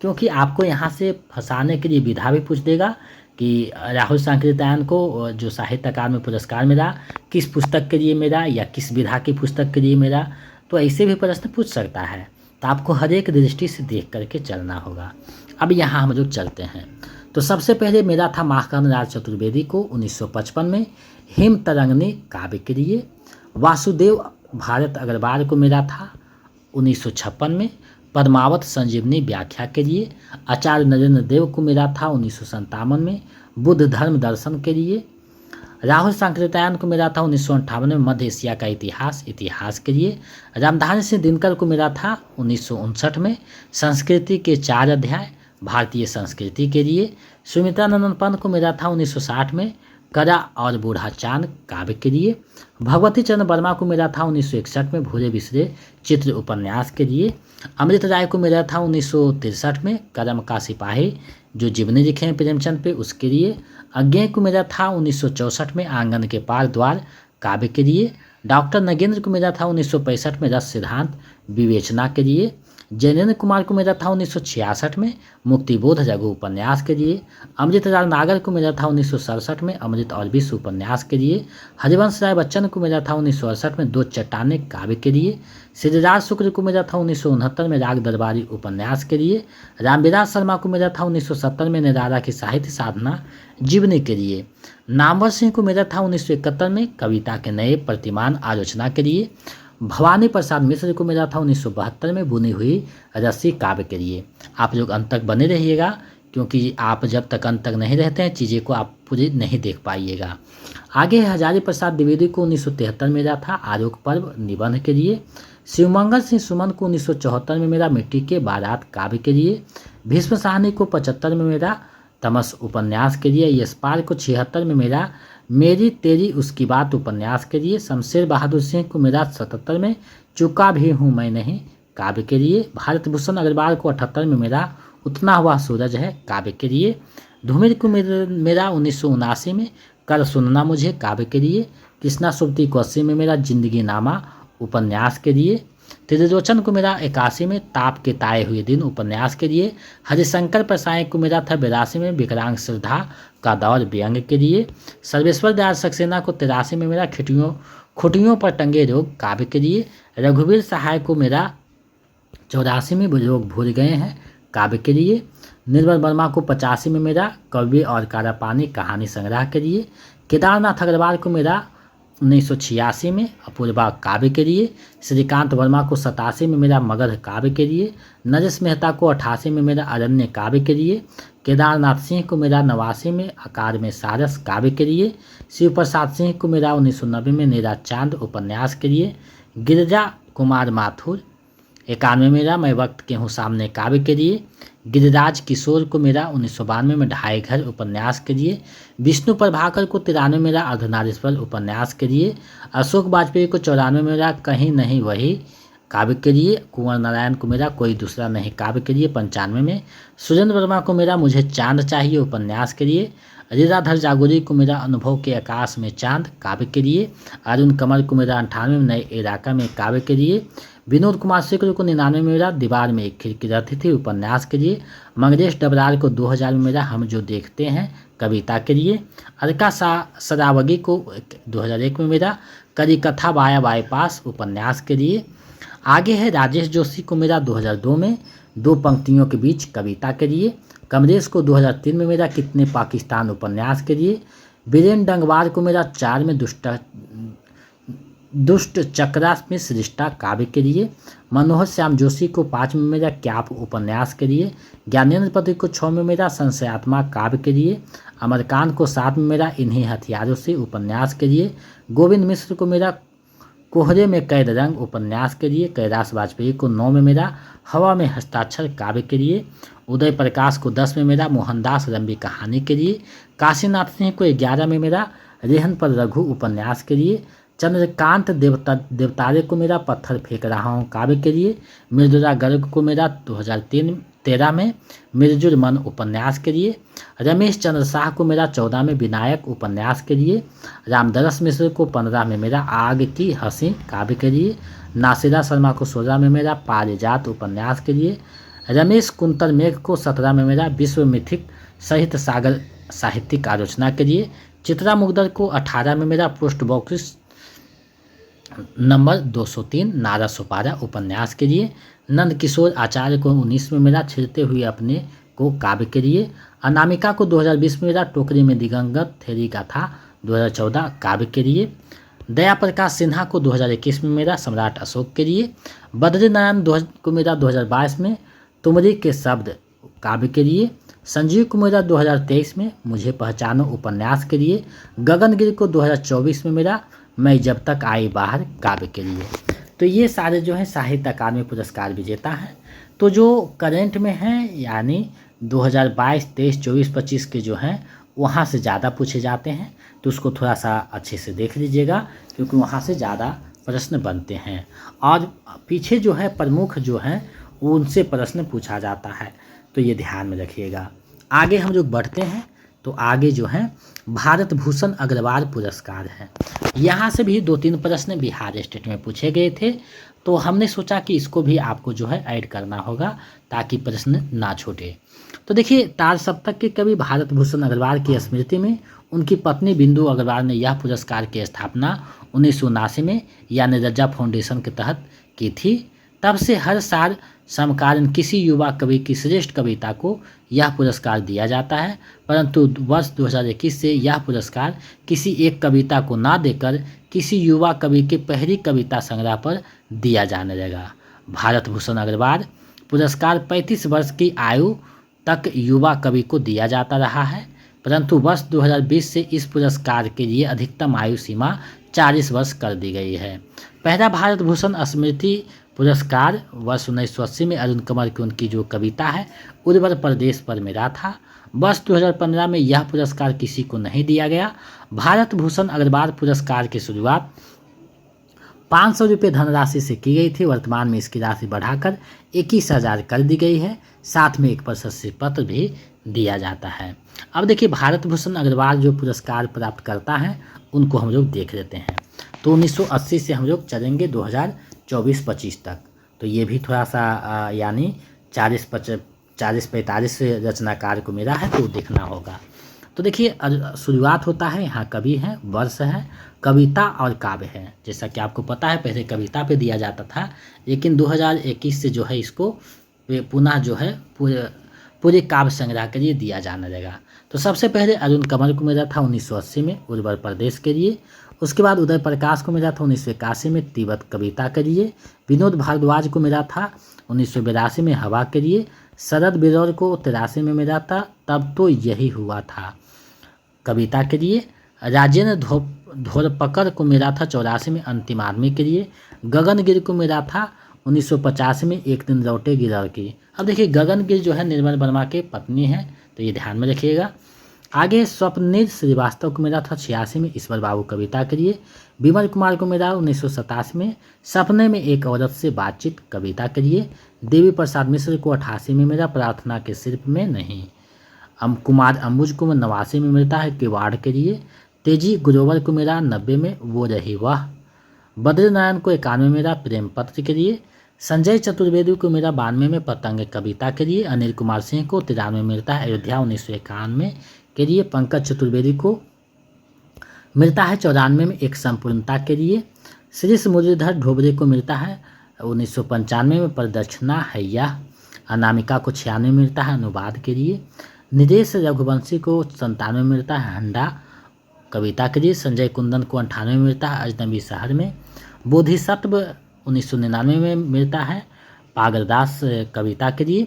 क्योंकि आपको यहाँ से फंसाने के लिए विधा भी पूछ देगा कि राहुल सांकृत्यायन को जो साहित्य अकादमी पुरस्कार मिला किस पुस्तक के लिए मिला या किस विधा की पुस्तक के लिए मिला, तो ऐसे भी प्रश्न पूछ सकता है। तो आपको हर एक दृष्टि से देख करके चलना होगा। अब यहाँ हम लोग चलते हैं। तो सबसे पहले मिला था माखनलाल चतुर्वेदी को 1955 में हिम तरंगनी काव्य के लिए। वासुदेव भारत अग्रवाल को मिला था 1956 में पद्मावत संजीवनी व्याख्या के लिए। आचार्य नरेंद्र देव को मिला था 1957 में बुद्ध धर्म दर्शन के लिए। राहुल सांकृत्यायन को मिला था 1958 में मध्य एशिया का इतिहास के लिए। रामधारी सिंह दिनकर को मिला था 1959 में संस्कृति के 4 अध्याय भारतीय संस्कृति के लिए। सुमित्रानंद पंत को मिला था 1960 में करा और बूढ़ा चांद काव्य के लिए। भगवती चंद्र वर्मा को मिला था 1961 में भूरे बिसरे चित्र उपन्यास के लिए। अमृत राय को मिला था 1963 में करम का सिपाही जो जीवनी लिखे हैं प्रेमचंद पे उसके लिए। अज्ञेय को मिला था 1964 में आंगन के पार द्वार काव्य के लिए। डॉक्टर नगेंद्र को मिला था 1965 में रस सिद्धांत विवेचना के लिए। जैनेन्द्र कुमार को मिला था 1966 में मुक्तिबोध लघु उपन्यास के लिए। अमृतलाल नागर को मिला था 1967 में अमृत और विश्व उपन्यास के लिए। हरिवंश राय बच्चन को मिला था 1968 में दो चट्टाने काव्य के लिए। सिद्धराज शुक्ल को मिला था 1969 में राग दरबारी उपन्यास के लिए। रामविलास शर्मा को मिला था 1970 में निराला की साहित्य साधना जीवनी के लिए। नामवर सिंह को मिला था 1971 में कविता के नए प्रतिमान आलोचना के लिए। भवानी प्रसाद मिश्र को मिला था 1972 में बुनी हुई रस्सी काव्य के लिए। आप लोग अंत तक बने रहिएगा क्योंकि आप जब तक अंत तक नहीं रहते हैं चीज़ें को आप पूरी नहीं देख पाइएगा। आगे हजारी प्रसाद द्विवेदी को 1973 में मिला था आरोग्य पर्व निबंध के लिए। शिवमंगल सिंह सुमन को 1974 में मिला मिट्टी के बारात काव्य के लिए। भीष्म साहनी को 75 में मिला तमस उपन्यास के लिए। यशपाल को 76 में मिला मेरी तेरी उसकी बात उपन्यास के लिए। शमशेर बहादुर सिंह को मिला 77 में चुका भी हूँ मैं नहीं काव्य के लिए। भारत भूषण अग्रवाल को 78 में मिला उतना हुआ सूरज है काव्य के लिए। धूमिल को मेरा 1979 में कर सुनना मुझे काव्य के लिए। कृष्णा सुब्रती को 80 में मेरा जिंदगी नामा उपन्यास के लिए। त्रिलोचन को मेरा 81 में ताप के ताए हुए दिन उपन्यास के लिए। हरिशंकर प्रसाई को मेरा था 82 में विकलांग श्रद्धा का दौर व्यंग के लिए। सर्वेश्वर दयाल सक्सेना को 83 में मेरा खुटियों पर टंगे रोग काव्य के लिए। रघुवीर सहाय को मेरा 84 में लोग भूल गए हैं काव्य के लिए। निर्मल वर्मा को 85 में मेरा कवि और काला पानी कहानी संग्रह के लिए। केदारनाथ अग्रवाल को मेरा 1986 में अपूर्वा काव्य के लिए। श्रीकांत वर्मा को 87 में मेरा मगध काव्य के लिए। नरेश मेहता को 88 में मेरा अरण्य काव्य के लिए। केदारनाथ सिंह को मेरा 89 में आकार में सारस काव्य के लिए। शिव प्रसाद सिंह को मेरा 1990 में नीरा चांद उपन्यास के लिए। गिरिजा कुमार माथुर 91 में मेरा मैं वक्त के हूँ सामने काव्य के लिए। गिरिराज किशोर को मेरा 1992 में ढाई घर उपन्यास के लिए। विष्णु प्रभाकर को 93 में मेरा अर्धनारीश्वर उपन्यास के लिए। अशोक वाजपेयी को 94 में मेरा कहीं नहीं वही काव्य के लिए। कुंवर नारायण को मेरा कोई दूसरा नहीं काव्य के लिए 95 में। सुरेंद्र वर्मा को मेरा मुझे चांद चाहिए उपन्यास के लिए। लीलाधर जागुरी को मेरा अनुभव के आकाश में चांद काव्य के लिए। अरुण कमल को मेरा 98 में नए इलाका में काव्य के लिए। विनोद कुमार शुक्ल को 99 में मेरा दीवार में एक खिड़की रहती थी उपन्यास के लिए। मंगलेश डबराल को 2000 में मेरा हम जो देखते हैं कविता के लिए। अलका सरावगी को 2001 में मेरा करी कथा बाया बाईपास उपन्यास के लिए। आगे है राजेश जोशी को मेरा 2002 में दो पंक्तियों के बीच कविता के लिए। कमलेश को 2003 में मेरा कितने पाकिस्तान उपन्यास के लिए। बीरेन डंगवार को मेरा 4 में दुष्ट चक्रा में सृष्टा काव्य के लिए। मनोहर श्याम जोशी को 5 में मेरा क्याप उपन्यास के लिए। ज्ञानेंद्र पति को 6 में मेरा संशयात्मा काव्य के लिए। अमरकांत को 7 में मेरा इन्हीं हथियारों से उपन्यास के लिए। गोविंद मिश्र को मेरा कोहरे में कैद रंग उपन्यास के लिए। कैलाश वाजपेयी को 9 में मेरा हवा में हस्ताक्षर काव्य के लिए। उदय प्रकाश को 10 में मेरा मोहनदास लंबी कहानी के लिए। काशीनाथ सिंह को 11 में मेरा रेहन पर रघु उपन्यास के लिए। चंद्रकांत देवतारे को मेरा पत्थर फेंक रहा हूँ काव्य के लिए। मृदुला गर्ग को मेरा 2013 में मिर्जुल मन उपन्यास के लिए। रमेश चंद्र शाह को मिला 14 में विनायक उपन्यास के लिए। रामदरस मिश्र को 15 में मिला आग की हंसी काव्य के लिए। नासिरा शर्मा को 16 में मिला पारिजात उपन्यास के लिए। रमेश कुंतर मेघ को 17 में मिला विश्व मिथिक सहित सागर साहित्यिक आलोचना के लिए। चित्रा मुगदर को 18 में मिला पोस्ट बॉक्स नंबर 203 नारा सुपारा उपन्यास के लिए। नंद किशोर आचार्य को 19 में मिला छिड़ते हुए अपने को काव्य के लिए। अनामिका को 2020 में मिला टोकरी में दिगंगत थेरी गाथा 2014 काव्य के लिए। दया प्रकाश सिन्हा को 2021 में मिला सम्राट अशोक के लिए। बद्रीनारायण को मिला 2022 में तुमरी के शब्द काव्य के लिए। संजीव को मिला 2023 में मुझे पहचानो उपन्यास के लिए। गगनगिरी को 2024 में मिला मैं जब तक आई बाहर काव्य के लिए। तो ये सारे जो हैं साहित्य अकादमी पुरस्कार विजेता हैं। तो जो करेंट में हैं यानी 2022, 23, 24, 25 के जो हैं वहाँ से ज़्यादा पूछे जाते हैं, तो उसको थोड़ा सा अच्छे से देख लीजिएगा क्योंकि वहाँ से ज़्यादा प्रश्न बनते हैं और पीछे जो है प्रमुख जो हैं उनसे प्रश्न पूछा जाता है, तो ये ध्यान में रखिएगा। आगे हम जो बढ़ते हैं तो आगे जो है भारत भूषण अग्रवाल पुरस्कार है। यहाँ से भी 2-3 प्रश्न बिहार स्टेट में पूछे गए थे, तो हमने सोचा कि इसको भी आपको जो है ऐड करना होगा ताकि प्रश्न ना छूटे। तो देखिए तार सप्तक के कवि भारत भूषण अग्रवाल की स्मृति में उनकी पत्नी बिंदु अग्रवाल ने यह पुरस्कार की स्थापना 1979 में यानी रज्जा फाउंडेशन के तहत की थी। तब से हर साल समकालीन किसी युवा कवि की श्रेष्ठ कविता को यह पुरस्कार दिया जाता है, परंतु वर्ष 2021 से यह पुरस्कार किसी एक कविता को ना देकर किसी युवा कवि के पहली कविता संग्रह पर दिया जाने लगा। भारत भूषण अग्रवाल पुरस्कार 35 वर्ष की आयु तक युवा कवि को दिया जाता रहा है, परंतु वर्ष 2020 से इस पुरस्कार के लिए अधिकतम आयु सीमा 40 वर्ष कर दी गई है। पहला भारत भूषण स्मृति पुरस्कार वर्ष 1980 में अरुण कंवर की उनकी जो कविता है उर्वर प्रदेश पर मिला था। वर्ष 2015 में यह पुरस्कार किसी को नहीं दिया गया। भारत भूषण अग्रवाल पुरस्कार की शुरुआत 500 रुपये धनराशि से की गई थी। वर्तमान में इसकी राशि बढ़ाकर 21,000 कर दी गई है, साथ में एक प्रशस्ति पत्र भी दिया जाता है। अब देखिए भारत भूषण अग्रवाल जो पुरस्कार प्राप्त करता है उनको हम लोग देख लेते हैं। तो 1980 से हम लोग चलेंगे 2024-25 तक, तो ये भी थोड़ा सा यानी 40-45 से रचनाकार को मिला है, तो देखना होगा। तो देखिए शुरुआत होता है, यहाँ कवि हैं, वर्ष है, कविता और काव्य है। जैसा कि आपको पता है पहले कविता पे दिया जाता था, लेकिन 2021 से जो है इसको पुनः जो है पूरे काव्य संग्रह के लिए दिया जाने लगा। तो सबसे पहले अरुण कंवर को मिला था 1980 में उर्वर प्रदेश के लिए। उसके बाद उदय प्रकाश को मिला था 1981 में तिब्बत कविता के लिए। विनोद भारद्वाज को मिला था 1982 में हवा के लिए। शरद बिरौल को 83 में मिला था तब तो यही हुआ था कविता के लिए। राजेंद्र धोरपकर को मिला था 84 में अंतिम आदमी के लिए। गगनगिरी को मिला था 1950 में एक दिन लौटेगी लड़की। अब देखिए गगनगिरी जो है निर्मल वर्मा के पत्नी है, तो ये ध्यान में रखिएगा। आगे स्वप्निल श्रीवास्तव को मिला था 86 में ईश्वर बाबू कविता के लिए। विमल कुमार को मिला 1987 में सपने में एक औरत से बातचीत कविता के लिए। देवी प्रसाद मिश्र को 88 में मिला प्रार्थना के शिल्प में नहीं। कुमार अंबुज को 89 में मिलता है किवाड़ के लिए। तेजी ग्रोवर को मिला 90 में वो रही वाह। बद्रीनारायण को 91 में मिला प्रेम पत्र के लिए। संजय चतुर्वेदी को मिला 92 में पतंग कविता के लिए। अनिल कुमार सिंह को 93 में मिलता है अयोध्या 1991 के लिए। पंकज चतुर्वेदी को मिलता है 94 में एक संपूर्णता के लिए। श्री मुरलीधर ढोबरे को मिलता है 1995 में प्रदक्षिणा हैया। अनामिका को 96 में मिलता है अनुवाद के लिए। निदेश रघुवंशी को 97 में मिलता है हंडा कविता के लिए। संजय कुंदन को 98 में मिलता है अजनबी शहर में। बोधिसत्व 1999 में मिलता है पागलदास कविता के लिए।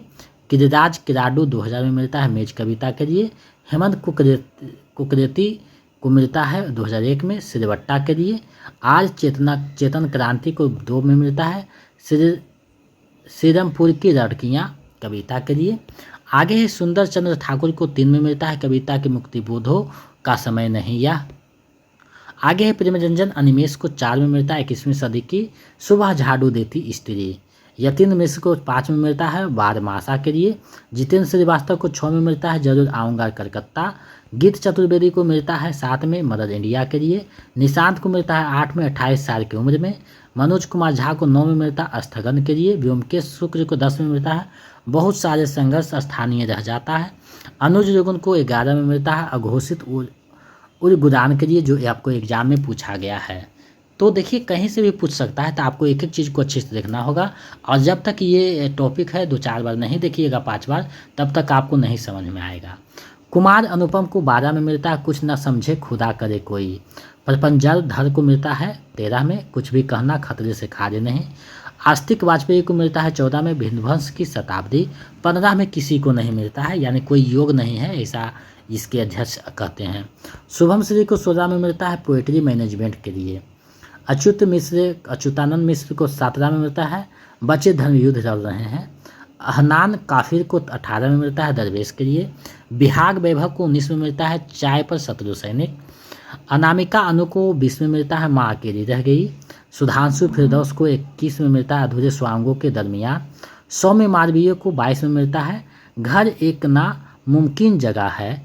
किरिराज किराडू 2000 में मिलता है मेज कविता के लिए। हेमंत कुकरेती को मिलता है 2001 में सिरवट्टा के लिए। आज चेतन क्रांति को 2 में मिलता है श्रीरामपुर की लड़कियां कविता के लिए। आगे है सुंदर चंद्र ठाकुर को 3 में मिलता है कविता के मुक्ति बोधो का समय नहीं या। आगे है प्रेमरंजन अनिमेश को 4 में मिलता है 21वीं सदी की सुबह झाड़ू देती स्त्री। यतीन मिश्र को 5 में मिलता है बारहमासा के लिए। जितेंद्र श्रीवास्तव को 6 में मिलता है जरूर आऊँगा कलकत्ता। गीत चतुर्वेदी को मिलता है 7 में मदर इंडिया के लिए। निशांत को मिलता है 8 में 28 साल की उम्र में। मनोज कुमार झा को 9 में मिलता है स्थगन के लिए। व्योमकेश शुक्ल को 10 में मिलता है बहुत सारे संघर्ष स्थानीय रह जाता है। अनुज रुगुन को 11 में मिलता है अघोषित उर्गुदान के लिए, जो आपको एग्जाम में पूछा गया है। तो देखिए कहीं से भी पूछ सकता है, तो आपको एक एक चीज़ को अच्छे से देखना होगा। और जब तक ये टॉपिक है 2-4 बार नहीं देखिएगा, 5 बार, तब तक आपको नहीं समझ में आएगा। कुमार अनुपम को 12 में मिलता है कुछ न समझे खुदा करे कोई। प्रपंजल धर को मिलता है 13 में कुछ भी कहना खतरे से खारे नहीं। आस्तिक वाजपेयी को मिलता है 14 में विध्वंस की शताब्दी। 15 में किसी को नहीं मिलता है, यानी कोई योग नहीं है, ऐसा इसके अध्यक्ष कहते हैं। शुभम श्री को 16 में मिलता है पोएट्री मैनेजमेंट के लिए। अच्युतानंद मिश्र को 17 में मिलता है बच्चे धर्म युद्ध चल रहे हैं। अहनान काफिर को 18 में मिलता है दरवेश के लिए। बिहाग वैभव को 19 में मिलता है चाय पर शत्रु सैनिक। अनामिका अनु को 20 में मिलता है माँ अकेली रह गई। सुधांशु फिरदौस को 21 में मिलता है अधूरे स्वांगों के दरमियान। सौम्य मालवीय को 22 में मिलता है घर एक ना मुमकिन जगह है।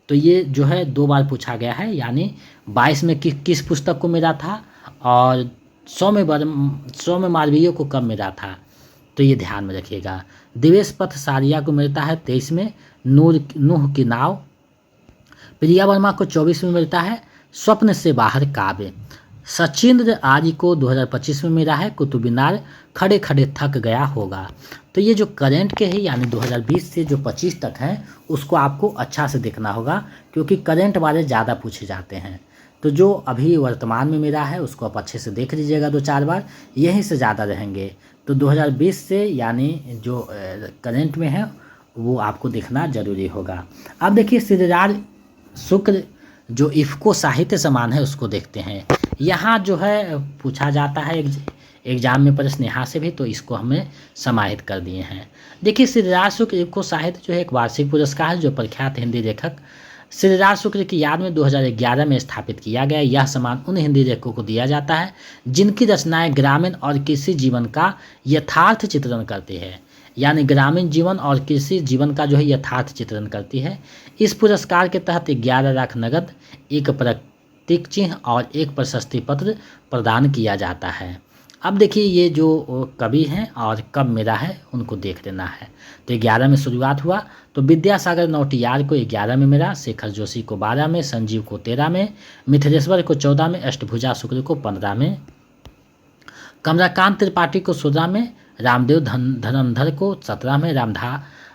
तो ये जो है 2 बार पूछा गया है, यानी 22 में किस पुस्तक को मिला था और सौम्य मालवीय को कब मिला था, तो ये ध्यान में रखिएगा। दिवेश पथ सारिया को मिलता है 23 में नूह की नाव। प्रिया वर्मा को 24 में मिलता है स्वप्न से बाहर काव्य। सचिंद्र आर्य को 2025 में मिला है कुतुब मीनार खड़े खड़े थक गया होगा। तो ये जो करंट के हैं, यानी 2020 से जो 25 तक हैं, उसको आपको अच्छा से देखना होगा, क्योंकि करंट वाले ज़्यादा पूछे जाते हैं। तो जो अभी वर्तमान में मेरा है उसको आप अच्छे से देख लीजिएगा 2-4 बार, यहीं से ज़्यादा रहेंगे। तो 2020 से यानी जो करंट में है वो आपको देखना जरूरी होगा। अब देखिए श्रीराज शुक्र जो इफ़को साहित्य समान है उसको देखते हैं। यहाँ जो है पूछा जाता है एग्जाम में प्रश्न यहाँ से भी, तो इसको हमें समाहित कर दिए हैं। देखिए श्रीराज शुक्र इफ़को साहित्य जो है एक वार्षिक पुरस्कार है जो प्रख्यात हिंदी लेखक श्रीराज शुक्र की याद में 2011 में स्थापित किया गया। यह सम्मान उन हिंदी लेखकों को दिया जाता है जिनकी रचनाएं ग्रामीण और कृषि जीवन का यथार्थ चित्रण करती है, यानी ग्रामीण जीवन और कृषि जीवन का जो है यथार्थ चित्रण करती है। इस पुरस्कार के तहत 11 लाख नगद, 1 प्रतीक चिन्ह और 1 प्रशस्ति पत्र प्रदान किया जाता है। अब देखिए ये जो कवि हैं और कब मेरा है उनको देख लेना है। तो 11 में शुरुआत हुआ, तो विद्यासागर नौटियाल को 11 में मिला, शेखर जोशी को 12 में, संजीव को 13 में, मिथिलेश्वर को 14 में, अष्टभुजा शुक्ल को 15 में, कमलाकांत त्रिपाठी को 16 में, रामदेव धनंधर को 17 में,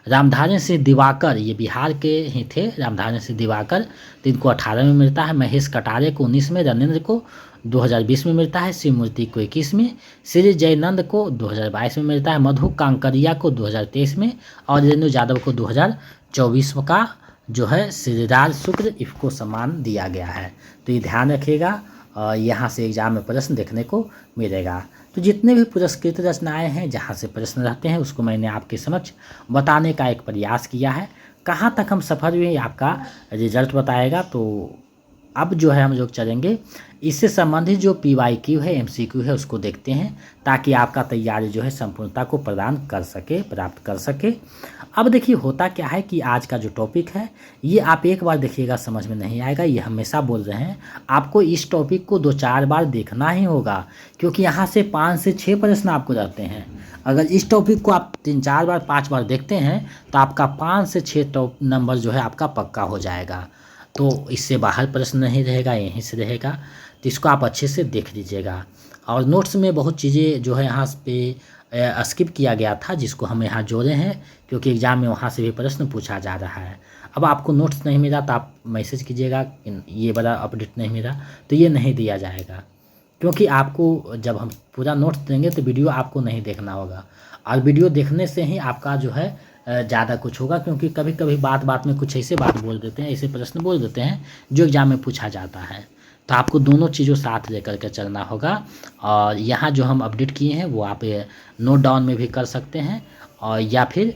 रामधारी सिंह दिवाकर, ये बिहार के ही थे, रामधारी सिंह दिवाकर, तो इनको 18 में मिलता है। महेश कटारे को 19 में, रनिंद्र को 2020 में मिलता है, शिव मूर्ति को 21 में, श्री जयनंद को 2022 में मिलता है, मधु कांकरिया को 2023 में और रेणु यादव को 2024 का जो है श्रीराज शुक्र इफ़को सम्मान दिया गया है। तो ये ध्यान रखिएगा, यहाँ से एग्जाम में प्रश्न देखने को मिलेगा। तो जितने भी पुरस्कृत रचनाएं हैं जहाँ से प्रश्न रहते हैं उसको मैंने आपके समक्ष बताने का एक प्रयास किया है। कहाँ तक हम सफल हुए आपका रिजल्ट बताएगा। तो अब जो है हम लोग चलेंगे इससे संबंधित जो PYQ है, MCQ है, उसको देखते हैं ताकि आपका तैयारी जो है संपूर्णता को प्रदान कर सके, प्राप्त कर सके। अब देखिए होता क्या है कि आज का जो टॉपिक है ये आप एक बार देखिएगा समझ में नहीं आएगा, ये हमेशा बोल रहे हैं आपको इस टॉपिक को 2-4 बार देखना ही होगा, क्योंकि यहाँ से 5 से 6 प्रश्न आपको रहते हैं। अगर इस टॉपिक को आप 3-4 बार 5 बार देखते हैं तो आपका 5 से 6 नंबर जो है आपका पक्का हो जाएगा। तो इससे बाहर प्रश्न नहीं रहेगा, यहीं से रहेगा। तो इसको आप अच्छे से देख लीजिएगा। और नोट्स में बहुत चीज़ें जो है यहाँ पे स्किप किया गया था जिसको हम यहाँ जोड़े हैं, क्योंकि एग्ज़ाम में वहाँ से भी प्रश्न पूछा जा रहा है। अब आपको नोट्स नहीं मिला तो आप मैसेज कीजिएगा ये बड़ा अपडेट नहीं मिला, तो ये नहीं दिया जाएगा, क्योंकि आपको जब हम पूरा नोट्स देंगे तो वीडियो आपको नहीं देखना होगा, और वीडियो देखने से ही आपका जो है ज़्यादा कुछ होगा। क्योंकि कभी कभी बात में कुछ ऐसे बात बोल देते हैं, ऐसे प्रश्न बोल देते हैं जो एग्ज़ाम में पूछा जाता है। तो आपको दोनों चीज़ों साथ लेकर के चलना होगा। और यहाँ जो हम अपडेट किए हैं वो आप नोट डाउन में भी कर सकते हैं, और या फिर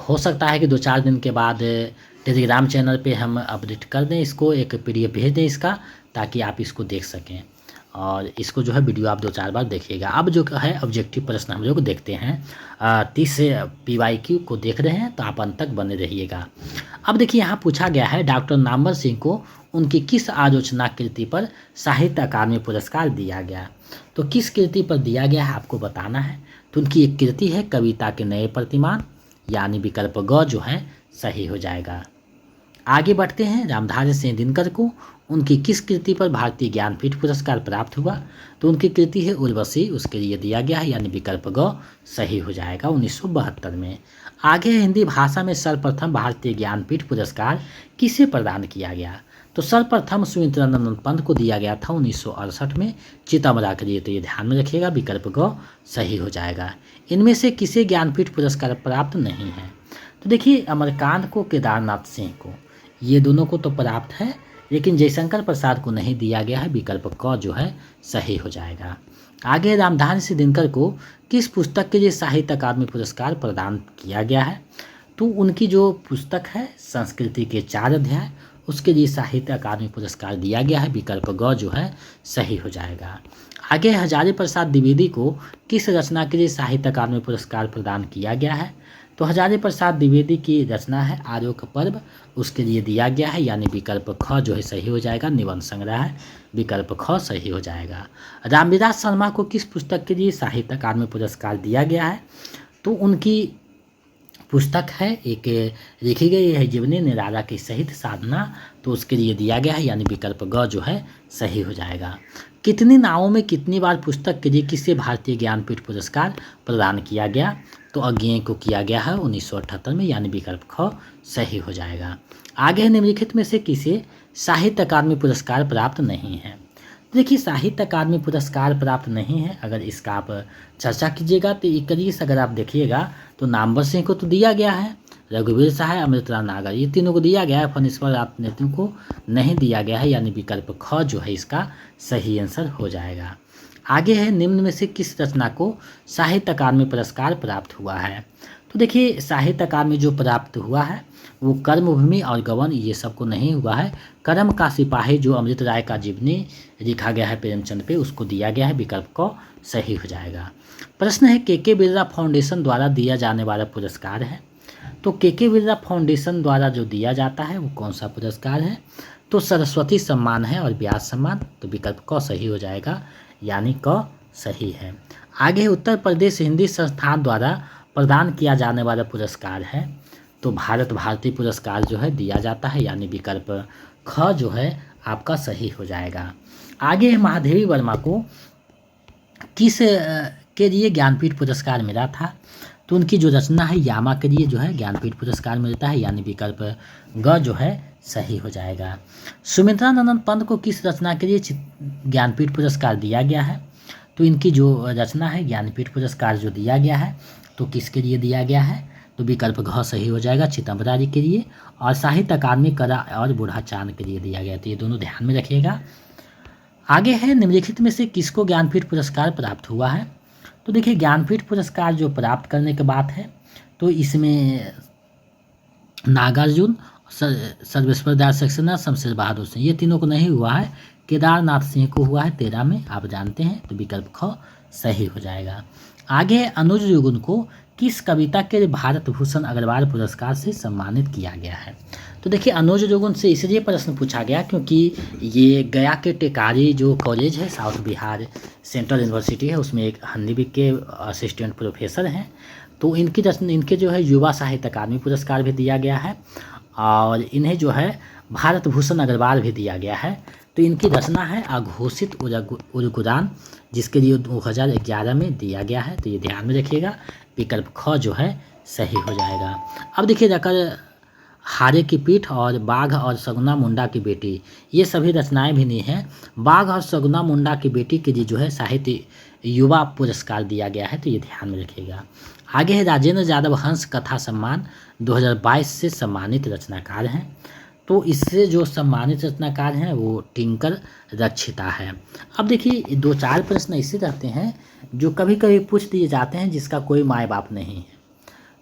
हो सकता है कि 2-4 दिन के बाद टेलीग्राम चैनल पे हम अपडेट कर दें, इसको एक PDF भेज दें इसका, ताकि आप इसको देख सकें। और इसको जो है वीडियो आप 2-4 बार देखिएगा। अब जो है ऑब्जेक्टिव प्रश्न हम लोग देखते हैं। 30 से PYQ को देख रहे हैं तो आप अंत तक बने रहिएगा। अब देखिए यहाँ पूछा गया है डॉक्टर नामवर सिंह को उनकी किस आलोचना कृति पर साहित्य अकादमी पुरस्कार दिया गया। तो किस कृति पर दिया गया है आपको बताना है। तो उनकी एक कृति है कविता के नए प्रतिमान, यानी विकल्प ग जो है सही हो जाएगा। आगे बढ़ते हैं। रामधारी सिंह दिनकर को उनकी किस कृति पर भारतीय ज्ञानपीठ पुरस्कार प्राप्त हुआ। तो उनकी कृति है उर्वशी, उसके लिए दिया गया है, यानी विकल्प ग सही हो जाएगा 1972 में। आगे हिंदी भाषा में सर्वप्रथम भारतीय ज्ञानपीठ पुरस्कार किसे प्रदान किया गया। तो सर्वप्रथम सुमित्रानंद पंत को दिया गया था 1968 में चितमरा के लिए, तो ये ध्यान में रखिएगा, विकल्प ग सही हो जाएगा। इनमें से किसे ज्ञानपीठ पुरस्कार प्राप्त नहीं है। तो देखिए अमरकांत को, केदारनाथ सिंह को, ये दोनों को तो प्राप्त है, लेकिन जयशंकर प्रसाद को नहीं दिया गया है, विकल्प क जो है सही हो जाएगा। आगे रामधारी सिंह दिनकर को किस पुस्तक के लिए साहित्य अकादमी पुरस्कार प्रदान किया गया है। तो उनकी जो पुस्तक है संस्कृति के 4 अध्याय, उसके लिए साहित्य अकादमी पुरस्कार दिया गया है, विकल्प ग जो है सही हो जाएगा। आगे हजारी प्रसाद द्विवेदी को किस रचना के लिए साहित्य अकादमी पुरस्कार प्रदान किया गया है। तो हजारी प्रसाद द्विवेदी की रचना है आर्यों पर्व, उसके लिए दिया गया है, यानी विकल्प ख जो है सही हो जाएगा। निबंध संग्रह है, विकल्प ख सही हो जाएगा। रामविलास शर्मा को किस पुस्तक के लिए साहित्य अकादमी पुरस्कार दिया गया है। तो उनकी पुस्तक है एक लिखी गई है जीवनी निराला की सहित साधना, तो उसके लिए दिया गया है, यानी विकल्प ग जो है सही हो जाएगा। कितनी नावों में कितनी बार पुस्तक के लिए किसे भारतीय ज्ञानपीठ पुरस्कार प्रदान किया गया। तो अज्ञेय को किया गया है 1978 में, यानी विकल्प ख सही हो जाएगा। आगे निम्नलिखित में से किसे साहित्य अकादमी पुरस्कार प्राप्त नहीं है। देखिए साहित्य अकादमी पुरस्कार प्राप्त नहीं है, अगर इसका आप चर्चा कीजिएगा तो एक करीस अगर आप देखिएगा तो नामवर सिंह को तो दिया गया है, रघुवीर सहाय, अमृतलाल नागर, ये तीनों को दिया गया है, फणीश्वर नेतृत्व को नहीं दिया गया है, यानी विकल्प ख जो है इसका सही आंसर हो जाएगा। आगे है निम्न में से किस रचना को साहित्य अकादमी पुरस्कार प्राप्त हुआ है। तो देखिए साहित्य अकादमी जो प्राप्त हुआ है वो कर्मभूमि और गबन ये सबको नहीं हुआ है। कर्म का सिपाही जो अमृत राय का जीवनी लिखा गया है प्रेमचंद पे, उसको दिया गया है, विकल्प को सही हो जाएगा। प्रश्न है के बिरला फाउंडेशन द्वारा दिया जाने वाला पुरस्कार है। तो के बिरला फाउंडेशन द्वारा जो दिया जाता है वो कौन सा पुरस्कार है। तो सरस्वती सम्मान है और व्यास सम्मान, तो विकल्प क सही हो जाएगा, यानी क सही है। आगे उत्तर प्रदेश हिंदी संस्थान द्वारा प्रदान किया जाने वाला पुरस्कार है। तो भारत भारती पुरस्कार जो है दिया जाता है, यानी विकल्प ख जो है आपका सही हो जाएगा। आगे महादेवी वर्मा को किस के लिए ज्ञानपीठ पुरस्कार मिला था। तो उनकी जो रचना है यामा के लिए जो है ज्ञानपीठ पुरस्कार मिलता है, यानी विकल्प ग जो है सही हो जाएगा। सुमित्रानंद पंत को किस रचना के लिए ज्ञानपीठ पुरस्कार दिया गया है। तो इनकी जो रचना है ज्ञानपीठ पुरस्कार जो दिया गया है तो किसके लिए दिया गया है। तो विकल्प घ सही हो जाएगा, चिदम्बरारी के लिए, और साहित्य अकादमी कला और बूढ़ा चांद के लिए दिया गया, तो ये दोनों ध्यान में रखिएगा। आगे है निम्नलिखित में से किसको ज्ञानपीठ पुरस्कार प्राप्त हुआ है। तो देखिए ज्ञानपीठ पुरस्कार जो प्राप्त करने के बात है तो इसमें नागार्जुन, सर्वेश्वर दास सक्सेना, शमशेर बहादुर सिंह, ये तीनों को नहीं हुआ है। केदारनाथ सिंह को हुआ है 13 में, आप जानते हैं, तो विकल्प ख सही हो जाएगा। आगे अनुज युगुन को किस कविता के लिए भारत भूषण अग्रवाल पुरस्कार से सम्मानित किया गया है। तो देखिए अनुज युगुन से इसलिए प्रश्न पूछा गया क्योंकि ये गया के टेकारी जो कॉलेज है साउथ बिहार सेंट्रल यूनिवर्सिटी है, उसमें एक हिंदी के असिस्टेंट प्रोफेसर हैं। तो इनके जो है युवा साहित्य अकादमी पुरस्कार भी दिया गया है और इन्हें जो है भारत भूषण अग्रवाल भी दिया गया है। तो इनकी रचना है अघोषित उलगुरान, जिसके लिए 2011 में दिया गया है, तो ये ध्यान में रखिएगा, विकल्प ख जो है सही हो जाएगा। अब देखिए रकर हारे की पीठ और बाघ और सगुना मुंडा की बेटी, ये सभी रचनाएं भी नहीं हैं। बाघ और सगुना मुंडा की बेटी के लिए जो है साहित्य युवा पुरस्कार दिया गया है, तो ये ध्यान में रखिएगा। आगे है राजेंद्र यादव हंस कथा सम्मान 2022 से सम्मानित रचनाकार हैं। तो इससे जो सम्मानित रचनाकार हैं वो टिंकर रक्षिता है। अब देखिए 2-4 प्रश्न ऐसे रहते हैं जो कभी कभी पूछ दिए जाते हैं जिसका कोई माँ बाप नहीं है।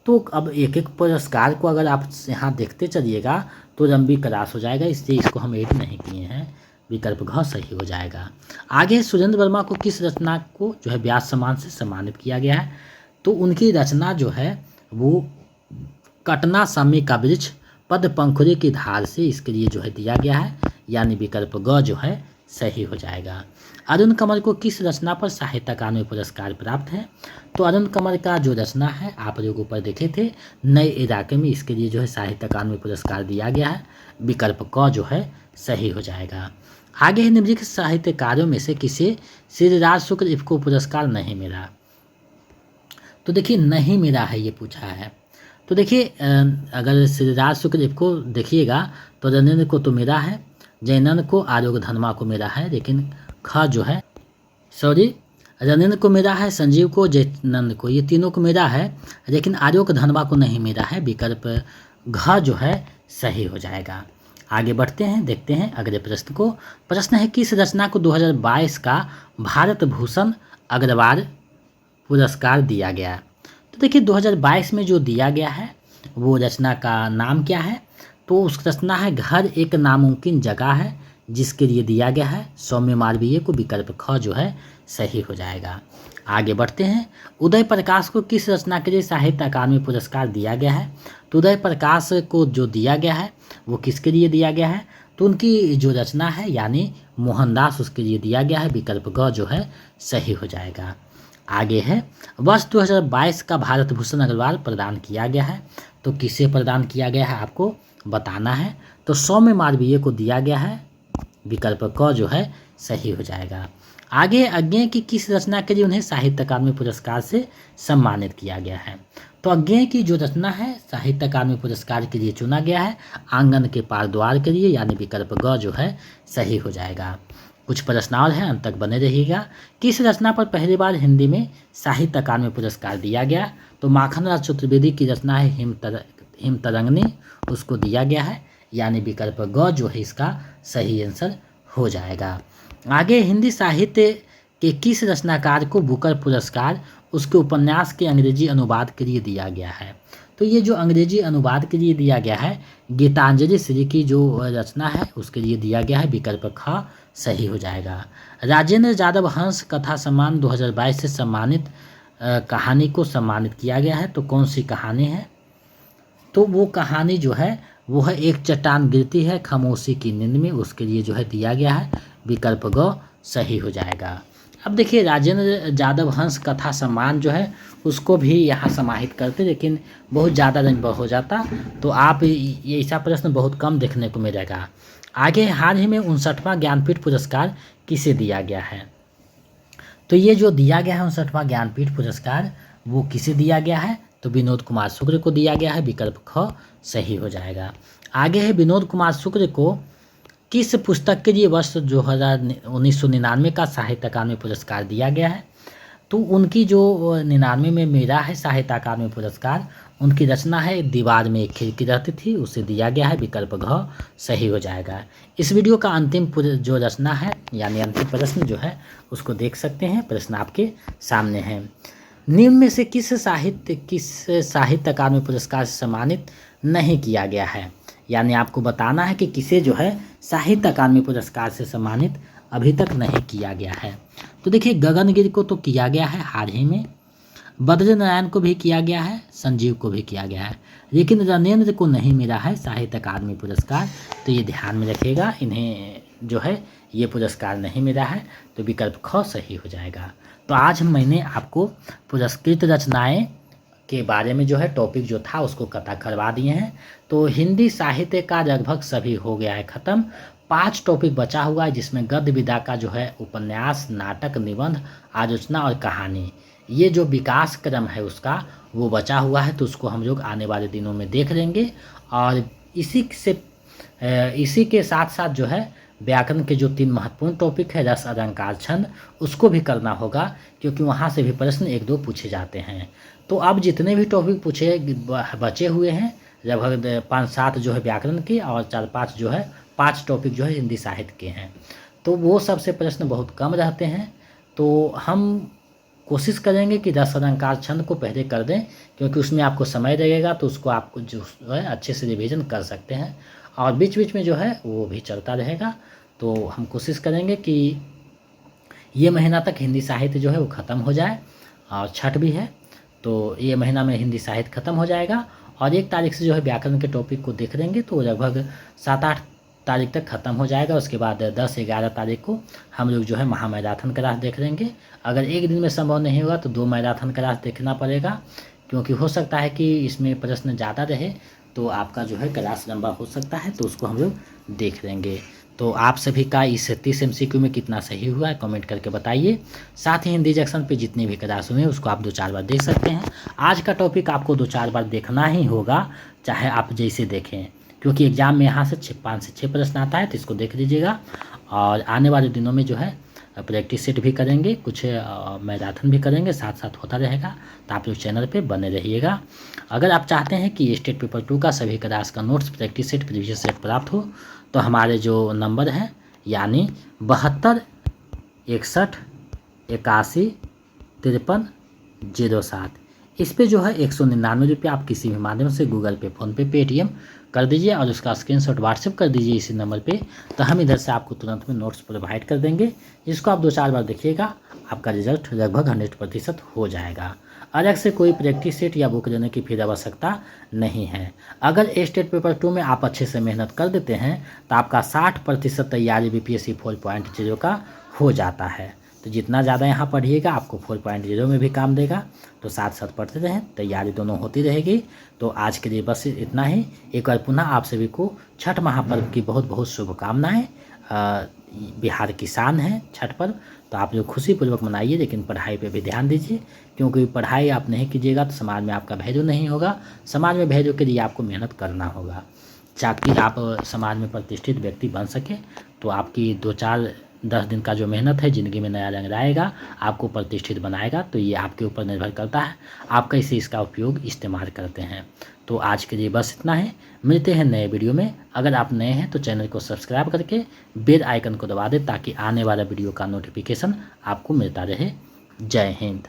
तो अब एक एक पुरस्कार को अगर आप यहाँ देखते चलिएगा तो लंबी क्लास हो जाएगा, इसलिए इसको हम ऐड नहीं किए हैं। विकल्प घ सही हो जाएगा। आगे सुरेंद्र वर्मा को किस रचना को जो है व्यास सम्मान से सम्मानित किया गया है? तो उनकी रचना जो है वो कटना साम्य का वृक्ष पद पंखुड़ी की धार से इसके लिए जो है दिया गया है, यानी विकल्प ग जो है सही हो जाएगा। अरुण कंवर को किस रचना पर साहित्य अकादमी पुरस्कार प्राप्त है? तो अरुण कंवर का जो रचना है आप लोग ऊपर देखे थे नए इलाके में, इसके लिए जो है साहित्य अकादमी पुरस्कार दिया गया है, विकल्प क जो है सही हो जाएगा। आगे है निम्नलिखित साहित्यकारों में से किसे श्रीराज शुक्ल इफ्को पुरस्कार नहीं मिला? तो देखिए नहीं मिला है ये पूछा है। तो देखिए अगर श्रीराज शुक्ल इफ्को देखिएगा तो रनेन्द्र को तो मिला है, जयनंद को, आरोग्य धर्मा को मिला है, लेकिन ख जो है रनेन्द्र को मिला है, संजीव को, जयनंद को, ये तीनों को मिला है, लेकिन आरोग्य धर्मा को नहीं मिला है, विकल्प घ जो है सही हो जाएगा। आगे बढ़ते हैं, देखते हैं अगले प्रश्न को। प्रश्न है किस रचना को 2022 का भारत भूषण अग्रवाल पुरस्कार दिया गया? तो देखिए 2022 में जो दिया गया है वो रचना का नाम क्या है? तो उस रचना है घर एक नामुमकिन जगह है, जिसके लिए दिया गया है सौम्य मालवीय को, विकल्प ख जो है सही हो जाएगा। आगे बढ़ते हैं, उदय प्रकाश को किस रचना के लिए साहित्य अकादमी पुरस्कार दिया गया है? तो उदय प्रकाश को जो दिया गया है वो किसके लिए दिया गया है? तो उनकी जो रचना है यानी मोहनदास, उसके लिए दिया गया है, विकल्प ग जो है सही हो जाएगा। आगे है वर्ष 2022 का भारत भूषण अग्रवाल प्रदान किया गया है, तो किसे प्रदान किया गया है आपको बताना है। तो सौम्य मालवीय को दिया गया है, विकल्प क जो है सही हो जाएगा। आगे अज्ञेय की किस रचना के लिए उन्हें साहित्य अकादमी पुरस्कार से सम्मानित किया गया है? तो अज्ञेय की जो रचना है साहित्य अकादमी पुरस्कार के लिए चुना गया है आंगन के पार द्वार के लिए, यानी विकल्प ग जो है सही हो जाएगा। कुछ प्रश्न और हैं, अंत तक बने रहिएगा। किस रचना पर पहली बार हिंदी में साहित्य अकादमी पुरस्कार दिया गया? तो माखनलाल चतुर्वेदी की रचना है हिम तरंगिणी, उसको दिया गया है, यानी विकल्प ग जो है इसका सही आंसर हो जाएगा। आगे हिंदी साहित्य के किस रचनाकार को बुकर पुरस्कार उसके उपन्यास के अंग्रेजी अनुवाद के लिए दिया गया है? तो ये जो अंग्रेजी अनुवाद के लिए दिया गया है गीतांजलि श्री की जो रचना है उसके लिए दिया गया है, विकल्प ख सही हो जाएगा। राजेंद्र जादव हंस कथा सम्मान 2022 से सम्मानित कहानी को सम्मानित किया गया है, तो कौन सी कहानी है? तो वो कहानी जो है वो है एक चट्टान गिरती है खामोशी की नींद में, उसके लिए जो है दिया गया है, विकल्प ग सही हो जाएगा। अब देखिए राजेंद्र जादव हंस कथा सम्मान जो है उसको भी यहाँ समाहित करते, लेकिन बहुत ज़्यादा रंग हो जाता, तो आप ये ऐसा प्रश्न बहुत कम देखने को मिलेगा। आगे हाल ही में 59वां ज्ञानपीठ पुरस्कार किसे दिया गया है? तो ये जो दिया गया है 59वां ज्ञानपीठ पुरस्कार वो किसे दिया गया है? तो विनोद कुमार शुक्ल को दिया गया है, विकल्प ख सही हो जाएगा। आगे है विनोद कुमार शुक्ल को किस पुस्तक के लिए वर्ष 1999 का साहित्य अकादमी पुरस्कार दिया गया है? तो उनकी जो 99 में मिला है साहित्य अकादमी पुरस्कार, उनकी रचना है दीवार में एक खिड़की रहती थी, उसे दिया गया है, विकल्प घ सही हो जाएगा। इस वीडियो का अंतिम जो रचना है यानी अंतिम प्रश्न जो है उसको देख सकते हैं, प्रश्न आपके सामने है। निम्न में से किस साहित्य अकादमी पुरस्कार से सम्मानित नहीं किया गया है? यानी आपको बताना है कि किसे जो है साहित्य अकादमी पुरस्कार से सम्मानित अभी तक नहीं किया गया है। तो देखिए गगनगिरी को तो किया गया है हाल ही में, बद्रीनारायण को भी किया गया है, संजीव को भी किया गया है, लेकिन रनेन्द्र को नहीं मिला है साहित्य अकादमी पुरस्कार, तो ये ध्यान में रखिएगा, इन्हें जो है ये पुरस्कार नहीं मिला है, तो विकल्प ख सही हो जाएगा। तो आज मैंने आपको पुरस्कृत रचनाएं के बारे में जो है टॉपिक जो था उसको कथा करवा दिए हैं। तो हिंदी साहित्य का लगभग सभी हो गया है ख़त्म। 5 टॉपिक बचा हुआ है, जिसमें गद्य विधा का जो है उपन्यास, नाटक, निबंध, आलोचना और कहानी, ये जो विकास क्रम है उसका वो बचा हुआ है, तो उसको हम लोग आने वाले दिनों में देख लेंगे। और इसी के साथ साथ जो है व्याकरण के जो 3 महत्वपूर्ण टॉपिक है रस, अलंकार, छंद, उसको भी करना होगा, क्योंकि वहाँ से भी प्रश्न 1-2 पूछे जाते हैं। तो अब जितने भी टॉपिक बचे हुए हैं लगभग 5-7 जो है व्याकरण के और 4-5 जो है 5 टॉपिक जो है हिंदी साहित्य के हैं, तो वो सबसे प्रश्न बहुत कम रहते हैं। तो हम कोशिश करेंगे कि रस, अलंकार, छंद को पहले कर दें, क्योंकि उसमें आपको समय लगेगा, तो उसको आपको जो है अच्छे से रिवीजन कर सकते हैं, और बीच बीच में जो है वो भी चलता रहेगा। तो हम कोशिश करेंगे कि ये महीना तक हिंदी साहित्य जो है वो ख़त्म हो जाए, और छठ भी है तो ये महीना में हिंदी साहित्य ख़त्म हो जाएगा। और 1 तारीख से जो है व्याकरण के टॉपिक को देख लेंगे तो लगभग 7-8 तारीख तक ख़त्म हो जाएगा। उसके बाद 10-11 तारीख को हम लोग जो है महामैराथन क्लास देख लेंगे। अगर एक दिन में संभव नहीं होगा तो 2 मैराथन क्लास देखना पड़ेगा, क्योंकि हो सकता है कि इसमें प्रश्न ज़्यादा रहे तो आपका जो है क्लास लंबा हो सकता है, तो उसको हम लोग देख लेंगे। तो आप सभी का इस 30 MCQ में कितना सही हुआ है कमेंट करके बताइए। साथ ही हिंदी जंक्शन पे जितनी भी क्लास हुए हैं उसको आप 2-4 बार देख सकते हैं। आज का टॉपिक आपको 2-4 बार देखना ही होगा, चाहे आप जैसे देखें, क्योंकि एग्ज़ाम में यहाँ से 5 से 6 प्रश्न आता है, तो इसको देख लीजिएगा। और आने वाले दिनों में जो है प्रैक्टिस सेट भी करेंगे, कुछ मैराथन भी करेंगे, साथ साथ होता रहेगा। तो आप लोग चैनल पे बने रहिएगा। अगर आप चाहते हैं कि स्टेट पेपर 2 का सभी क्लास का notes, practice set, previous set प्राप्त हो, तो हमारे जो नंबर हैं यानी 72 61 81 53 07, इस पे जो है 199 रुपये आप किसी भी माध्यम से गूगल पे, फ़ोनपे, पेटीएम कर दीजिए और उसका स्क्रीनशॉट व्हाट्सएप कर दीजिए इसी नंबर पे। तो हम इधर से आपको तुरंत में नोट्स प्रोवाइड कर देंगे। इसको आप 2-4 बार देखिएगा, आपका रिजल्ट लगभग 100% हो जाएगा। अलग से कोई प्रैक्टिस सेट या बुक लेने की फिर आवश्यकता नहीं है। अगर स्टेट पेपर 2 में आप अच्छे से मेहनत कर देते हैं तो आपका 60% तैयारी BPSC 4.0 का हो जाता है। तो जितना ज़्यादा यहाँ पढ़िएगा आपको 4.0 में भी काम देगा। तो साथ साथ पढ़ते रहें, तैयारी दोनों होती रहेगी। तो आज के लिए बस इतना ही। एक बार पुनः आप सभी को छठ महापर्व की बहुत बहुत शुभकामनाएँ। बिहार की शान है छठ पर्व, तो आप लोग खुशीपूर्वक मनाइए, लेकिन पढ़ाई पे भी ध्यान दीजिए, क्योंकि पढ़ाई आप नहीं कीजिएगा तो समाज में आपका वैल्यू नहीं होगा। समाज में वैल्यू के लिए आपको मेहनत करना होगा। ताकि आप समाज में प्रतिष्ठित व्यक्ति बन सके, तो आपकी 2-4-10 दिन का जो मेहनत है ज़िंदगी में नया रंग लाएगा, आपको प्रतिष्ठित बनाएगा। तो ये आपके ऊपर निर्भर करता है आप कैसे इसका उपयोग इस्तेमाल करते हैं। तो आज के लिए बस इतना है, मिलते हैं नए वीडियो में। अगर आप नए हैं तो चैनल को सब्सक्राइब करके बेल आइकन को दबा दें, ताकि आने वाला वीडियो का नोटिफिकेशन आपको मिलता रहे। जय हिंद।